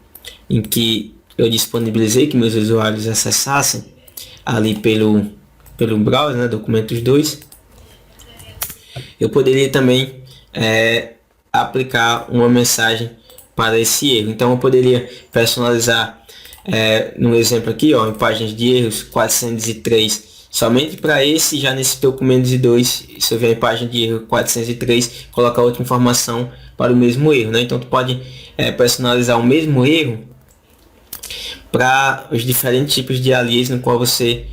em que eu disponibilizei que meus usuários acessassem ali pelo browser, né? Documentos 2. Eu poderia também aplicar uma mensagem para esse erro. Então eu poderia personalizar no exemplo aqui, ó, em páginas de erros 403 somente para esse. Já nesse documentos 2, se eu vier em página de erro 403, colocar outra informação para o mesmo erro, né? Então tu pode personalizar o mesmo erro para os diferentes tipos de alias no qual você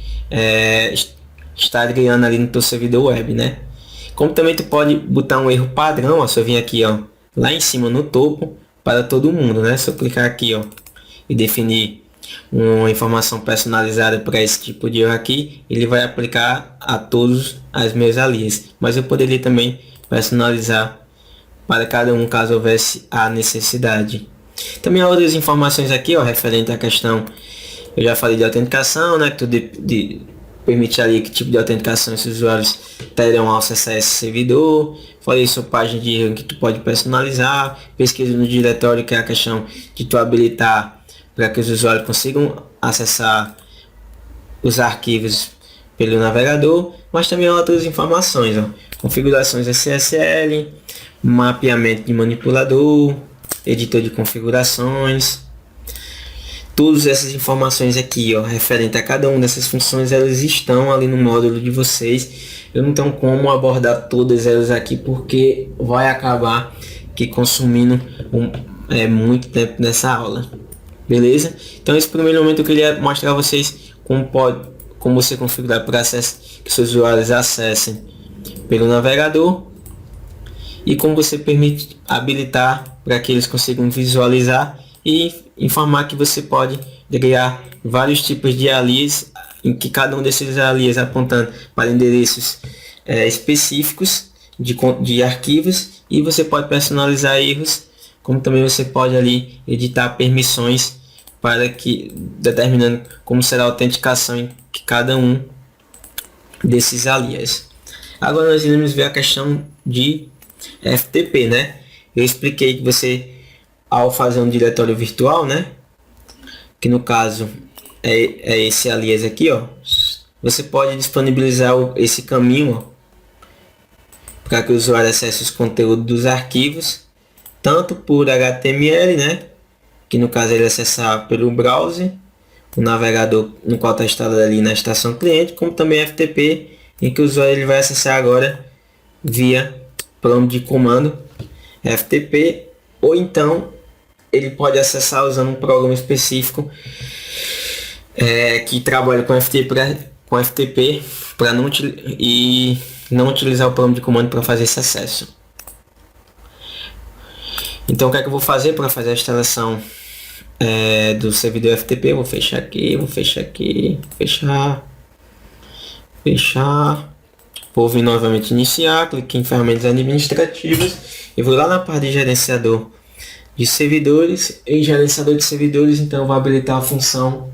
está criando ali no teu servidor web, né? Como também tu pode botar um erro padrão, ó, se eu vir aqui, ó, lá em cima no topo para todo mundo, né? Se eu clicar aqui, ó, e definir uma informação personalizada para esse tipo de erro aqui, ele vai aplicar a todos as minhas alias. Mas eu poderia também personalizar para cada um caso houvesse a necessidade. Também há outras informações aqui, ó, referente à questão, eu já falei de autenticação, né, que tu permite ali que tipo de autenticação esses usuários terão ao acessar esse servidor. Falei sobre página de erro que tu pode personalizar, pesquisa no diretório, que é a questão de tu habilitar para que os usuários consigam acessar os arquivos pelo navegador, mas também outras informações, ó, configurações SSL, mapeamento de manipulador, editor de configurações. Todas essas informações aqui, ó, referente a cada uma dessas funções, elas estão ali no módulo de vocês. Eu não tenho como abordar todas elas aqui, porque vai acabar que consumindo muito tempo nessa aula. Beleza? Então esse primeiro momento eu queria mostrar a vocês como você configurar para que seus usuários acessem pelo navegador e como você permite habilitar para que eles consigam visualizar, e informar que você pode criar vários tipos de alias, em que cada um desses alias apontando para endereços específicos de arquivos, e você pode personalizar erros, como também você pode ali editar permissões para que determinando como será a autenticação em cada um desses alias. Agora nós iremos ver a questão de FTP, né? Eu expliquei que você, ao fazer um diretório virtual, né, que no caso é esse alias aqui, ó, você pode disponibilizar esse caminho para que o usuário acesse os conteúdos dos arquivos, tanto por HTML, né, que no caso ele acessar pelo browser, o navegador no qual está instalado ali na estação cliente, como também FTP, em que o usuário ele vai acessar agora via plano de comando FTP, ou então ele pode acessar usando um programa específico que trabalha com FTP para não utilizar o plano de comando para fazer esse acesso. Então o que é que eu vou fazer para fazer a instalação do servidor FTP? Eu vou fechar aqui, fechar. Vou vir novamente iniciar, clique em ferramentas administrativas e vou lá na parte de gerenciador de servidores. Em gerenciador de servidores, então eu vou habilitar a função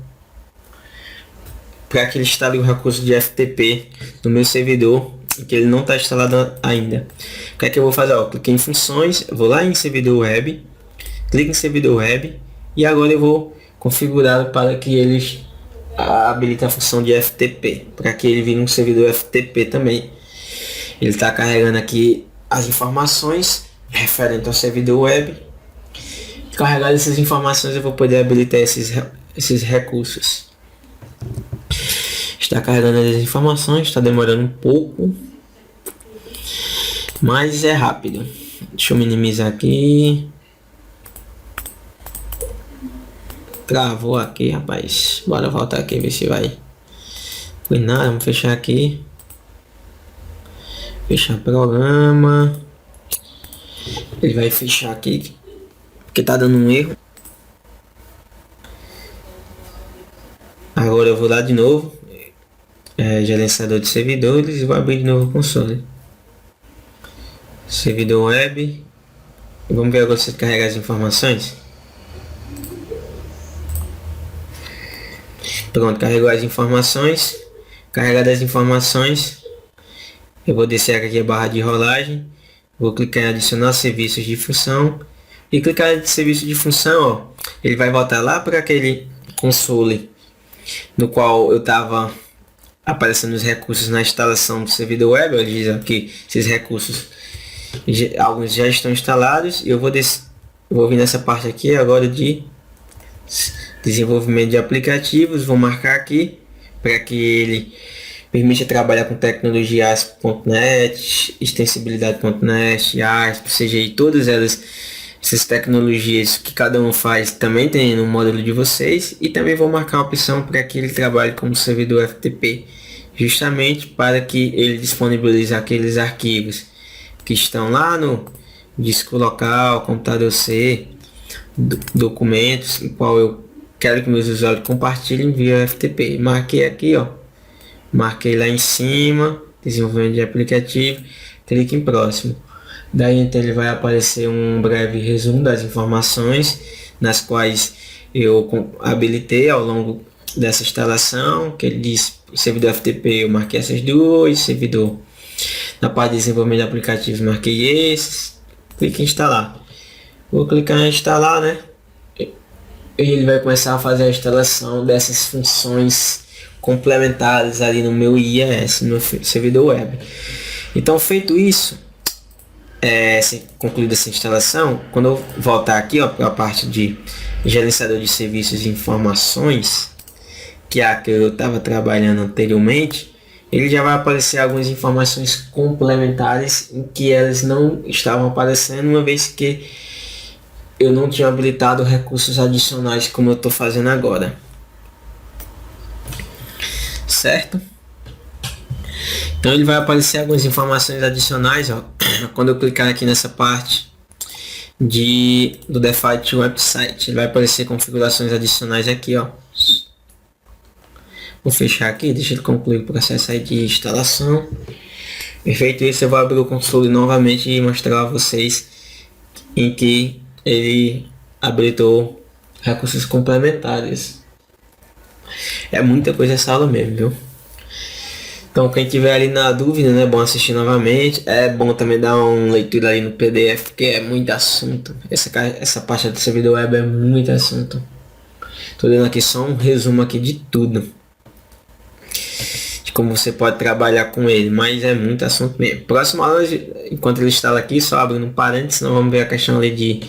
para que ele instale o recurso de FTP no meu servidor, que ele não está instalado ainda. O que é que eu vou fazer? Clique em funções, vou lá em servidor web, clique em servidor web e agora eu vou configurar para que ele habilite a função de FTP, para que ele vire um servidor FTP também. Ele está carregando aqui as informações referentes ao servidor web. Carregar essas informações eu vou poder habilitar esses recursos. Está carregando as informações, está demorando um pouco, mas é rápido. Deixa eu minimizar aqui. Travou aqui, rapaz. Bora voltar aqui, ver se vai. Foi nada, vamos fechar aqui. Fechar programa. Ele vai fechar aqui, porque tá dando um erro. Agora eu vou lá de novo. Gerenciador de servidores e vou abrir de novo o console. Servidor web. Vamos ver agora se carregar as informações. Pronto, carregou as informações. Carregadas as informações, eu vou descer aqui a barra de rolagem. Vou clicar em adicionar serviços de função. E clicar em serviço de função, ele vai voltar lá para aquele console no qual eu estava aparecendo os recursos na instalação do servidor web. Ele diz aqui, esses recursos, alguns já estão instalados. E eu vou vir nessa parte aqui agora de desenvolvimento de aplicativos. Vou marcar aqui para que ele permita trabalhar com tecnologia ASP.NET, extensibilidade.NET, ASP, CGI, todas essas tecnologias que cada um faz também tem no módulo de vocês. E também vou marcar a opção para que ele trabalhe como servidor FTP, justamente para que ele disponibilize aqueles arquivos que estão lá no disco local, computador C, documentos, em qual eu quero que meus usuários compartilhem via FTP. Marquei aqui, marquei lá em cima, desenvolvimento de aplicativo, clique em próximo. Daí então ele vai aparecer um breve resumo das informações nas quais eu habilitei ao longo dessa instalação, que ele diz servidor FTP, eu marquei essas duas, servidor na parte de desenvolvimento de aplicativos marquei esses, clique em instalar. Vou clicar em instalar, né? E ele vai começar a fazer a instalação dessas funções complementares ali no meu IIS, no servidor web. Então, feito isso, concluída essa instalação, quando eu voltar aqui para a parte de gerenciador de serviços e informações, que é a que eu estava trabalhando anteriormente, ele já vai aparecer algumas informações complementares em que elas não estavam aparecendo, uma vez que eu não tinha habilitado recursos adicionais como eu estou fazendo agora. Certo? Então ele vai aparecer algumas informações adicionais, quando eu clicar aqui nessa parte do Default Website, ele vai aparecer configurações adicionais aqui, Vou fechar aqui, deixa ele concluir o processo aí de instalação. Feito isso, eu vou abrir o console novamente e mostrar a vocês em que ele habilitou recursos complementares. É muita coisa essa aula mesmo, viu? Então quem tiver ali na dúvida, né, é bom assistir novamente. É bom também dar uma leitura ali no PDF, porque é muito assunto. Essa parte do servidor web é muito assunto. Tô dando aqui só um resumo aqui de tudo, de como você pode trabalhar com ele, mas é muito assunto mesmo. Próxima aula, enquanto ele instala aqui, só abrindo um parênteses, senão vamos ver a questão ali de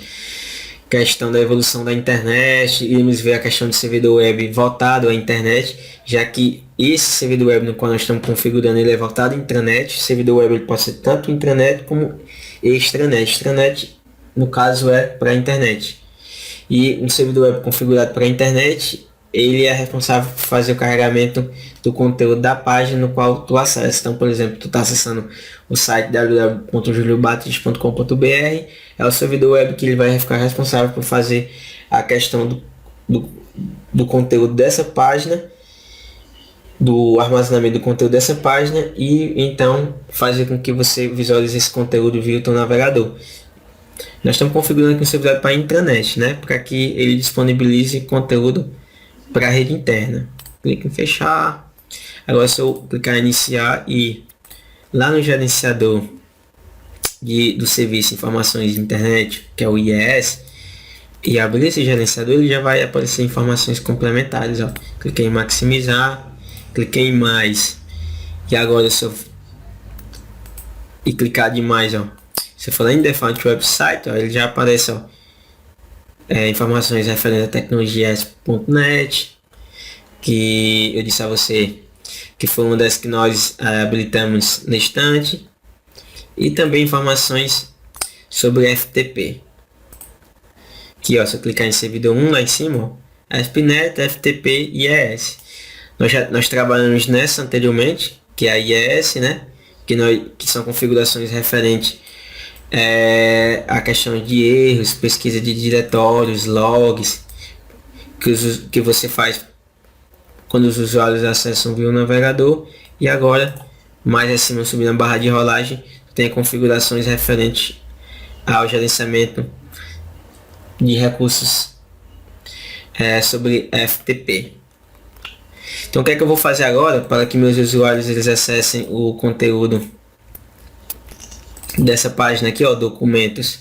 questão da evolução da internet, iremos ver a questão de servidor web voltado à internet, já que esse servidor web no qual nós estamos configurando ele é voltado à intranet. O servidor web ele pode ser tanto intranet como extranet. Extranet, no caso, é para a internet. E um servidor web configurado para a internet, ele é responsável por fazer o carregamento do conteúdo da página no qual tu acessa. Então, por exemplo, tu está acessando o site www.juliobatista.com.br, é o servidor web que ele vai ficar responsável por fazer a questão do conteúdo dessa página, do armazenamento do conteúdo dessa página, e então fazer com que você visualize esse conteúdo via o teu navegador. Nós estamos configurando aqui um servidor para a intranet, né, para que ele disponibilize conteúdo para a rede interna. Clique em fechar. Agora, se eu clicar em iniciar e lá no gerenciador do serviço informações de internet, que é o IES, e abrir esse gerenciador, ele já vai aparecer informações complementares. Ó. Cliquei em maximizar, cliquei em mais, e agora se eu clicar demais, ó, se eu for lá em default website, ó, ele já aparece, ó, informações referentes à tecnologia S.NET, que eu disse a você que foi uma das que nós habilitamos na estante, e também informações sobre FTP. Aqui, ó, se eu clicar em servidor 1 lá em cima, ó, ASP.NET, FTP e IES. Nós trabalhamos nessa anteriormente, que é a IES, né? Que são configurações referentes a questão de erros, pesquisa de diretórios, logs, que você faz quando os usuários acessam via o navegador. E agora, mais acima, subindo a barra de rolagem, tem configurações referentes ao gerenciamento de recursos sobre FTP. Então, o que é que eu vou fazer agora para que meus usuários eles acessem o conteúdo dessa página aqui, ó, documentos,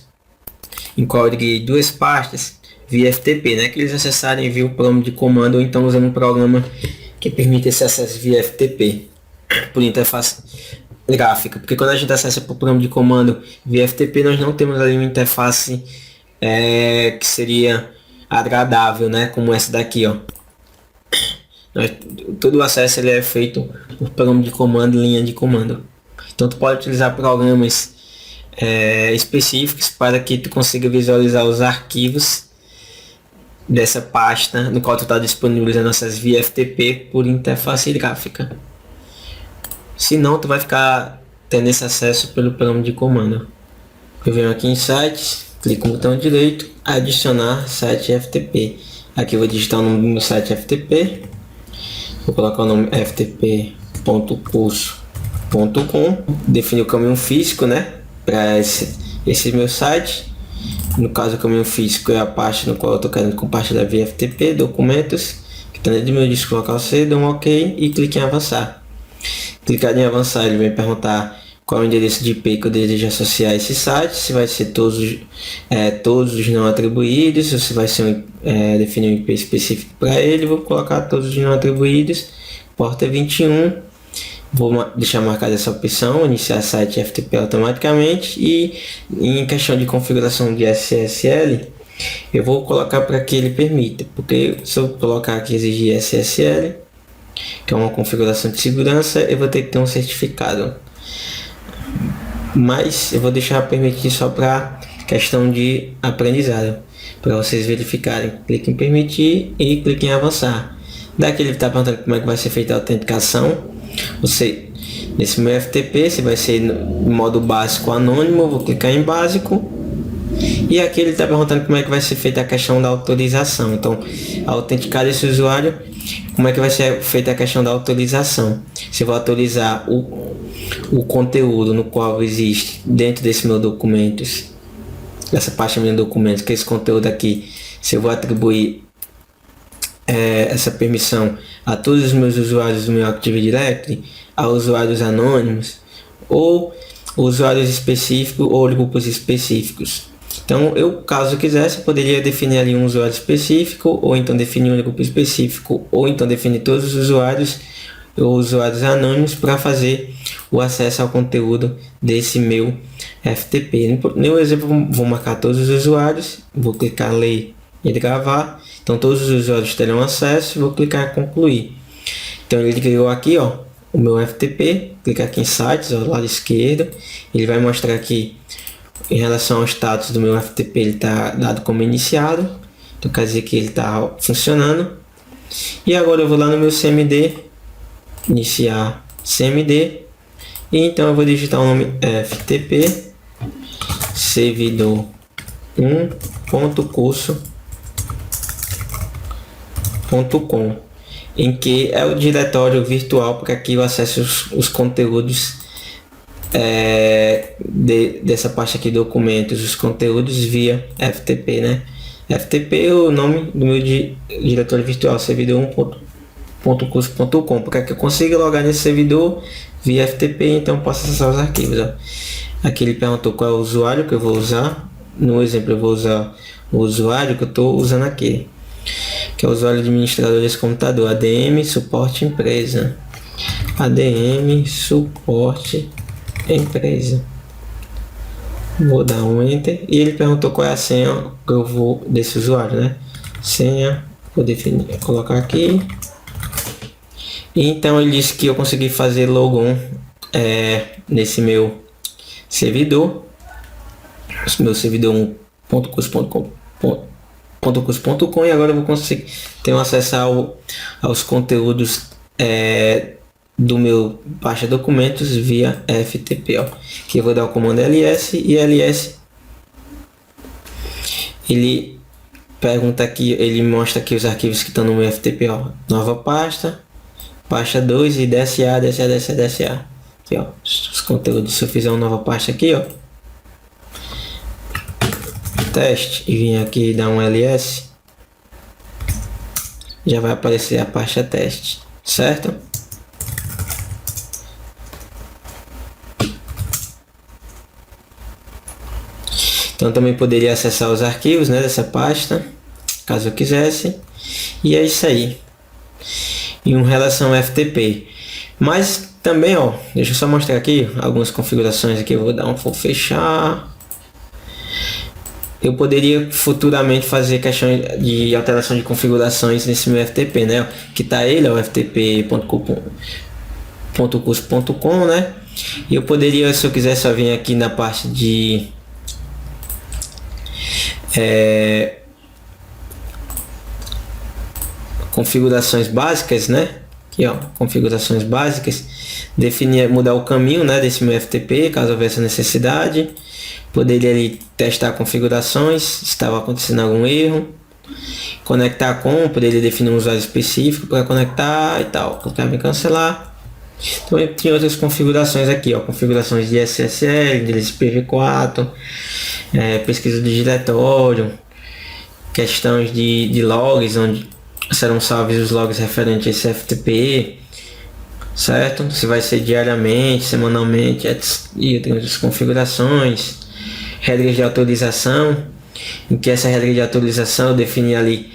em qual eu liguei duas pastas via FTP, né, que eles acessarem via o plano de comando, ou então usando um programa que permite esse acesso via FTP por interface gráfica, porque quando a gente acessa por plano de comando via FTP, nós não temos ali uma interface que seria agradável, né, como essa daqui, ó. Todo o acesso ele é feito por plano de comando, linha de comando. Então tu pode utilizar programas específicos para que tu consiga visualizar os arquivos dessa pasta no qual tu está disponibilizando essas via FTP por interface gráfica. Se não, tu vai ficar tendo esse acesso pelo plano de comando. Eu venho aqui em sites, clico no botão direito, adicionar site FTP. Aqui eu vou digitar o nome do meu site FTP. Vou colocar o nome ftp.curso.com, definir o caminho físico, né, para esse meu site. No caso, o caminho físico é a parte no qual eu estou querendo compartilhar via FTP, documentos, que está dentro do meu disco local C, dou um OK e clique em avançar. Clicar em avançar, ele vai perguntar qual é o endereço de IP que eu desejo associar a esse site, se vai ser todos os não atribuídos, ou se vai ser definir um IP específico para ele. Vou colocar todos os não atribuídos, porta 21, vou deixar marcada essa opção, iniciar site FTP automaticamente, e em questão de configuração de SSL, eu vou colocar para que ele permita, porque se eu colocar aqui exigir SSL, que é uma configuração de segurança, eu vou ter que ter um certificado. Mas eu vou deixar permitir só para questão de aprendizado, para vocês verificarem. Clique em permitir e clique em avançar. Daqui ele está perguntando como é que vai ser feita a autenticação. Nesse meu FTP, se vai ser no modo básico anônimo, eu vou clicar em básico. E aqui ele está perguntando como é que vai ser feita a questão da autorização. Então, autenticar esse usuário, como é que vai ser feita a questão da autorização? Se eu vou autorizar o conteúdo no qual existe dentro desse meu documentos, essa pasta minha documentos, que é esse conteúdo aqui, se eu vou atribuir essa permissão a todos os meus usuários do meu Active Directory, a usuários anônimos, ou usuários específicos ou grupos específicos. Então, caso eu quisesse, eu poderia definir ali um usuário específico, ou então definir um grupo específico, ou então definir todos os usuários ou usuários anônimos para fazer o acesso ao conteúdo desse meu FTP. No exemplo, vou marcar todos os usuários, vou clicar em ler e gravar. Então todos os usuários terão acesso, vou clicar em concluir. Então ele criou aqui, ó, o meu FTP, clicar aqui em sites, ó, lado esquerdo, ele vai mostrar aqui em relação ao status do meu FTP, ele está dado como iniciado, então quer dizer que ele está funcionando. E agora eu vou lá no meu CMD, iniciar CMD, e então eu vou digitar o nome FTP servidor 1.curso.com, em que é o diretório virtual para que eu acesse os conteúdos dessa parte aqui, documentos, os conteúdos via FTP, né? FTP é o nome do meu diretório virtual, servidor 1.curso.com, para que eu consiga logar nesse servidor via FTP, então posso acessar os arquivos, ó. Aqui ele perguntou qual é o usuário que eu vou usar. No exemplo eu vou usar o usuário que eu estou usando aqui, que é o usuário administrador desse computador, ADM suporte empresa, ADM suporte empresa. Vou dar um enter e ele perguntou qual é a senha que eu vou desse usuário, né? Senha, vou definir, colocar aqui. E então ele disse que eu consegui fazer logon nesse meu servidor, meu servidor 1.curso.com, e agora eu vou conseguir ter um acesso aos conteúdos do meu baixa documentos via FTP, ó. Que eu vou dar o comando ls, e ls ele pergunta aqui, ele mostra aqui os arquivos que estão no meu FTP, ó. Nova pasta 2 e DSA. Aqui, ó, os conteúdos. Se eu fizer uma nova pasta aqui, ó, teste, e vim aqui e dar um ls, já vai aparecer a pasta teste, certo? Então também poderia acessar os arquivos, né, dessa pasta, caso eu quisesse. E é isso aí. Em relação ao FTP. Mas também, ó, deixa eu só mostrar aqui algumas configurações aqui. Eu vou dar vou fechar. Eu poderia futuramente fazer questão de alteração de configurações nesse meu FTP, né? Que tá ele, ó, ftp.curso.com, né? E eu poderia, se eu quiser, só vir aqui na parte de configurações básicas, né? Aqui, ó, configurações básicas, definir, mudar o caminho, né, desse meu FTP, caso houvesse necessidade. Poderia ali testar configurações, se estava acontecendo algum erro. Conectar com, poderia definir um usuário específico para conectar e tal. Clicar em cancelar. Então tinha outras configurações aqui, ó, configurações de SSL, endereço IPv4, pesquisa do diretório, questões de logs, onde serão salvos os logs referentes a esse FTP, certo? Se vai ser diariamente, semanalmente, e outras configurações, regras de autorização, em que essa regra de autorização eu defini ali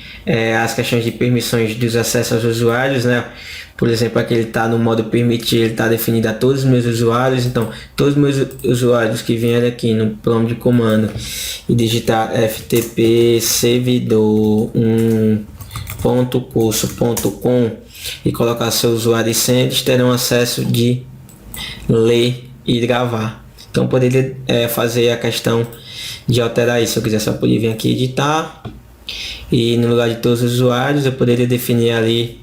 as questões de permissões dos acessos aos usuários, né? Por exemplo, aqui ele está no modo permitir, ele está definido a todos os meus usuários. Então, todos os meus usuários que vierem aqui no prompt de comando e digitar ftp servidor 1.curso.com e colocar seu usuário e senha, eles terão acesso de ler e gravar. Então, poderia fazer a questão de alterar isso. Se eu quiser, só poderia vir aqui editar, e no lugar de todos os usuários eu poderia definir ali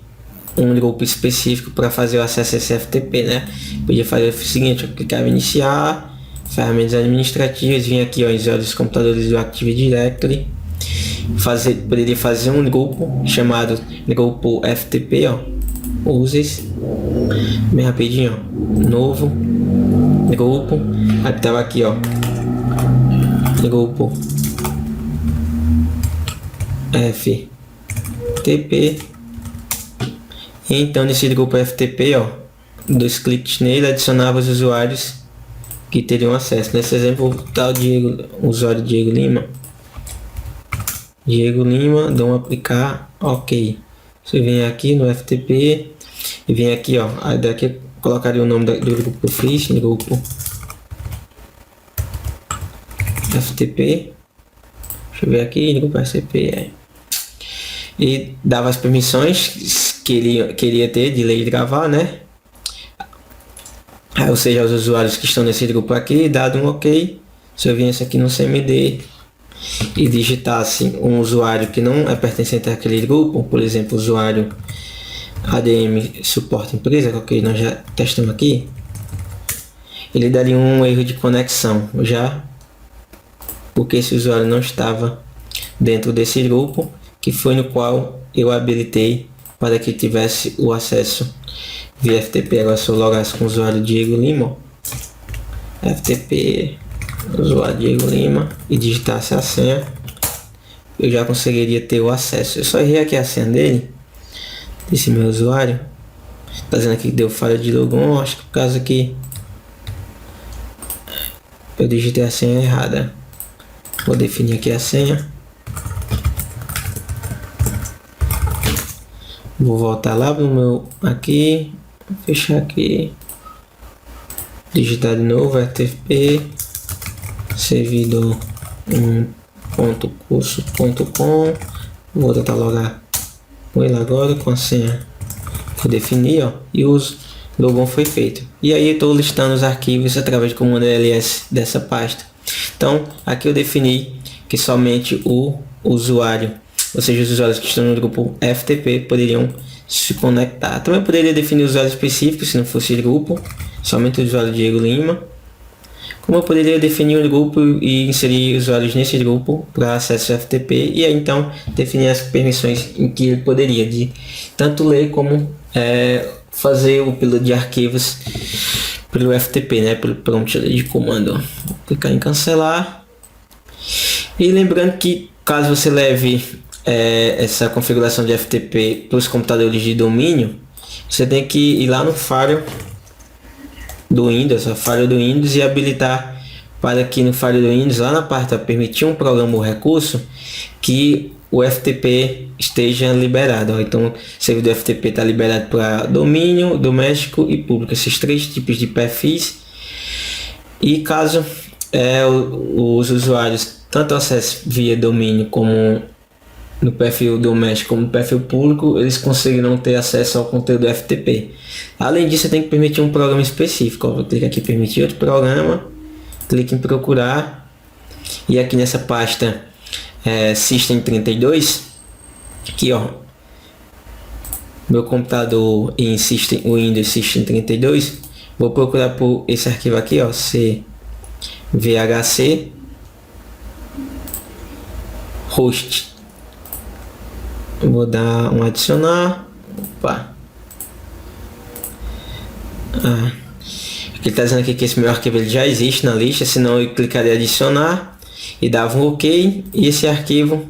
um grupo específico para fazer o acesso a esse FTP, né? Podia fazer o seguinte: eu clicar em iniciar, ferramentas administrativas, vim aqui, ó, em usuários dos computadores do Active Directory, poderia fazer um grupo chamado grupo FTP, ó, uses, bem rapidinho, ó, novo grupo, aí tava aqui, ó, grupo FTP. Então nesse grupo FTP, ó, 2 cliques nele, adicionava os usuários que teriam acesso. Nesse exemplo, vou botar o usuário Diego Lima, dou um aplicar, ok. Você vem aqui no FTP e vem aqui, ó, aí daqui colocaria o nome do grupo phishing, grupo FTP. Deixa eu ver aqui, grupo FTP, e dava as permissões que ele queria ter de ler e gravar, né? Ou seja, os usuários que estão nesse grupo aqui, dado um OK, se eu viesse aqui no CMD e digitasse um usuário que não é pertencente àquele grupo, por exemplo, usuário ADM suporte empresa, que nós já testamos aqui, ele daria um erro de conexão já, porque esse usuário não estava dentro desse grupo, que foi no qual eu habilitei para que tivesse o acesso via FTP. Agora se eu logasse com o usuário Diego Lima, FTP usuário Diego Lima, e digitasse a senha, eu já conseguiria ter o acesso. Eu só errei aqui a senha dele, desse meu usuário. Tá dizendo aqui que deu falha de logon, acho que por causa que eu digitei a senha errada. Vou definir aqui a senha. Vou voltar lá no meu aqui, fechar aqui, digitar de novo FTP servidor 1.curso.com. Vou tentar logar com ele agora com a senha que eu defini, ó, e o logon foi feito. E aí eu estou listando os arquivos através do comando ls dessa pasta. Então aqui eu defini que somente o usuário, ou seja, os usuários que estão no grupo FTP poderiam se conectar. Também poderia definir usuário específico se não fosse grupo, somente o usuário Diego Lima. Como eu poderia definir um grupo e inserir usuários nesse grupo para acesso ao FTP, e aí então definir as permissões em que ele poderia de tanto ler como fazer o upload de arquivos pelo FTP, né, pelo prompt de comando. Vou clicar em cancelar. E lembrando que caso você leve essa configuração de FTP para os computadores de domínio, você tem que ir lá no Firewall do Windows, a Firewall do Windows, e habilitar para que no Firewall do Windows, lá na parte a permitir um programa ou recurso, que o FTP esteja liberado. Então o servidor FTP está liberado para domínio, doméstico e público, esses três tipos de perfis. E caso os usuários tanto acessem via domínio como no perfil doméstico como no perfil público, eles conseguirão ter acesso ao conteúdo FTP. Além disso, você tem que permitir um programa específico. Vou clicar aqui em permitir outro programa, clique em procurar, e aqui nessa pasta System32, aqui ó, meu computador em Windows System32, vou procurar por esse arquivo aqui, ó, CVHC host. Vou dar um adicionar. Opa. Aqui está dizendo aqui que esse meu arquivo ele já existe na lista, senão eu clicaria em adicionar e dava um OK, e esse arquivo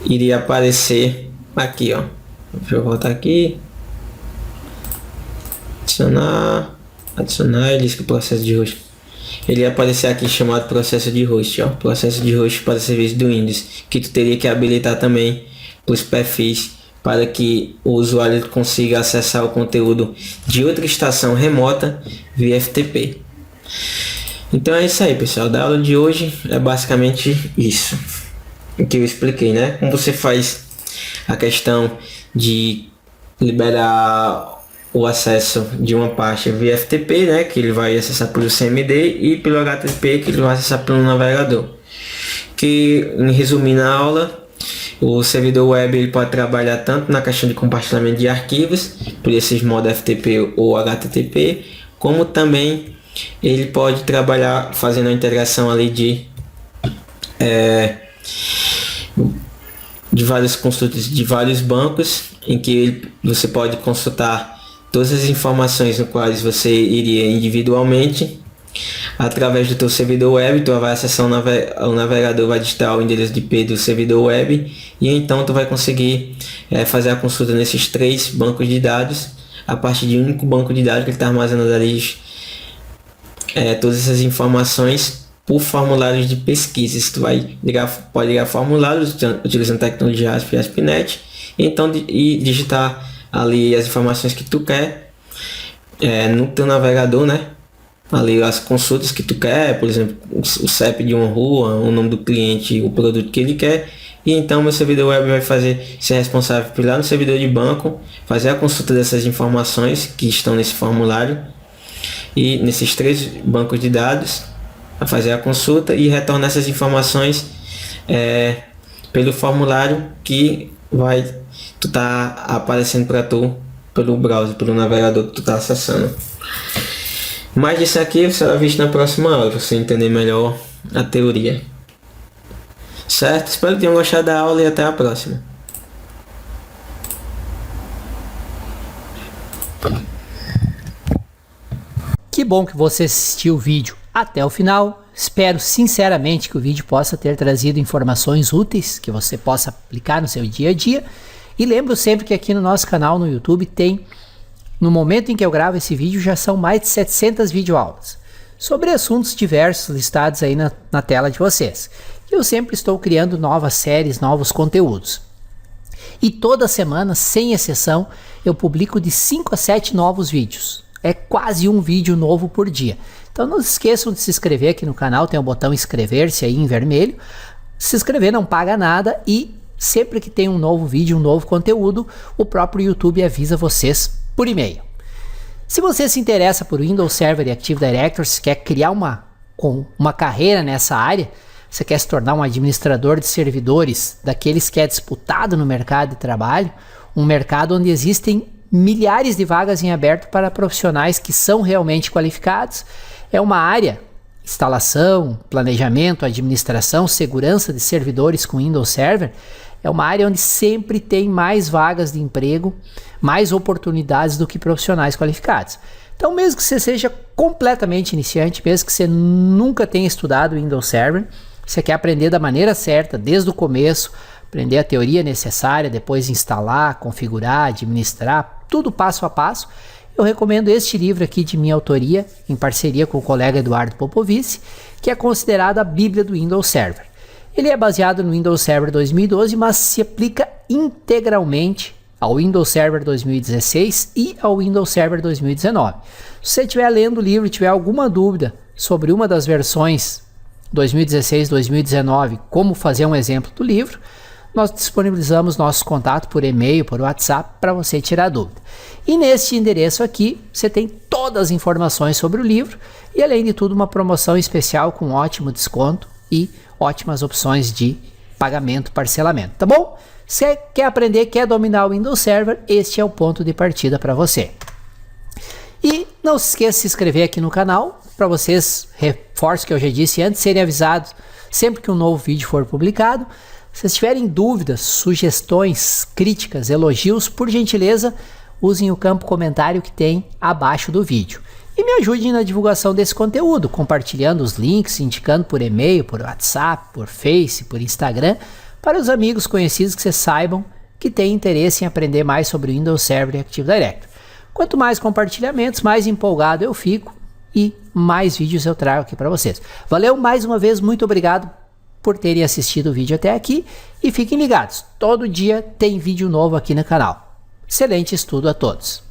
iria aparecer aqui, ó. Deixa eu voltar aqui, adicionar, ele diz que o processo de host, ele ia aparecer aqui chamado processo de host, ó, processo de host para serviço do Windows, que tu teria que habilitar também os perfis para que o usuário consiga acessar o conteúdo de outra estação remota via FTP. Então é isso aí, pessoal. Da aula de hoje é basicamente isso o que eu expliquei, né? Como você faz a questão de liberar o acesso de uma pasta via FTP, né, que ele vai acessar pelo CMD, e pelo HTTP, que ele vai acessar pelo navegador. Que, em resumindo a aula, o servidor web ele pode trabalhar tanto na questão de compartilhamento de arquivos por esses modos FTP ou HTTP, como também ele pode trabalhar fazendo a integração ali de vários consultas, de vários bancos, em que você pode consultar todas as informações no quais você iria individualmente através do teu servidor web. Tu vai acessar o navegador, vai digitar o endereço de IP do servidor web, e então tu vai conseguir fazer a consulta nesses três bancos de dados a partir de um único banco de dados que ele está armazenando ali todas essas informações por formulários de pesquisa. Tu pode ligar formulários utilizando tecnologia ASP e ASP.NET, então e digitar ali as informações que tu quer, no teu navegador, né? Ali as consultas que tu quer, por exemplo, o CEP de uma rua, o nome do cliente, o produto que ele quer. E então meu servidor web vai ser responsável por ir lá no servidor de banco, fazer a consulta dessas informações que estão nesse formulário e nesses 3 bancos de dados, vai fazer a consulta e retornar essas informações pelo formulário que tu tá aparecendo para tu pelo browser, pelo navegador que tu tá acessando. Mais disso aqui será visto na próxima aula, para você entender melhor a teoria. Certo? Espero que tenham gostado da aula e até a próxima. Que bom que você assistiu o vídeo até o final. Espero sinceramente que o vídeo possa ter trazido informações úteis que você possa aplicar no seu dia a dia. E lembro sempre que aqui no nosso canal no YouTube tem, no momento em que eu gravo esse vídeo, já são mais de 700 videoaulas sobre assuntos diversos listados aí na tela de vocês. E eu sempre estou criando novas séries, novos conteúdos. E toda semana, sem exceção, eu publico de 5 a 7 novos vídeos. É quase um vídeo novo por dia. Então não se esqueçam de se inscrever aqui no canal, tem o botão inscrever-se aí em vermelho. Se inscrever não paga nada e sempre que tem um novo vídeo, um novo conteúdo, o próprio YouTube avisa vocês por e-mail. Se você se interessa por Windows Server e Active Directory, se quer criar uma carreira nessa área, você quer se tornar um administrador de servidores, daqueles que é disputado no mercado de trabalho, um mercado onde existem milhares de vagas em aberto para profissionais que são realmente qualificados, é uma área, instalação, planejamento, administração, segurança de servidores com Windows Server, é uma área onde sempre tem mais vagas de emprego, mais oportunidades do que profissionais qualificados. Então, mesmo que você seja completamente iniciante, mesmo que você nunca tenha estudado Windows Server, você quer aprender da maneira certa, desde o começo, aprender a teoria necessária, depois instalar, configurar, administrar, tudo passo a passo, eu recomendo este livro aqui de minha autoria, em parceria com o colega Eduardo Popovici, que é considerado a Bíblia do Windows Server. Ele é baseado no Windows Server 2012, mas se aplica integralmente ao Windows Server 2016 e ao Windows Server 2019. Se você estiver lendo o livro e tiver alguma dúvida sobre uma das versões 2016, 2019, como fazer um exemplo do livro, nós disponibilizamos nosso contato por e-mail, por WhatsApp, para você tirar dúvida. E neste endereço aqui, você tem todas as informações sobre o livro e, além de tudo, uma promoção especial com ótimo desconto e ótimas opções de pagamento, parcelamento, tá bom? Se quer aprender, quer dominar o Windows Server, este é o ponto de partida para você. E não se esqueça de se inscrever aqui no canal, para vocês, reforço o que eu já disse antes, serem avisados sempre que um novo vídeo for publicado. Se vocês tiverem dúvidas, sugestões, críticas, elogios, por gentileza, usem o campo comentário que tem abaixo do vídeo. E me ajudem na divulgação desse conteúdo, compartilhando os links, indicando por e-mail, por WhatsApp, por Face, por Instagram, para os amigos conhecidos que vocês saibam que têm interesse em aprender mais sobre o Windows Server e Active Directory. Quanto mais compartilhamentos, mais empolgado eu fico e mais vídeos eu trago aqui para vocês. Valeu mais uma vez, muito obrigado por terem assistido o vídeo até aqui e fiquem ligados, todo dia tem vídeo novo aqui no canal. Excelente estudo a todos!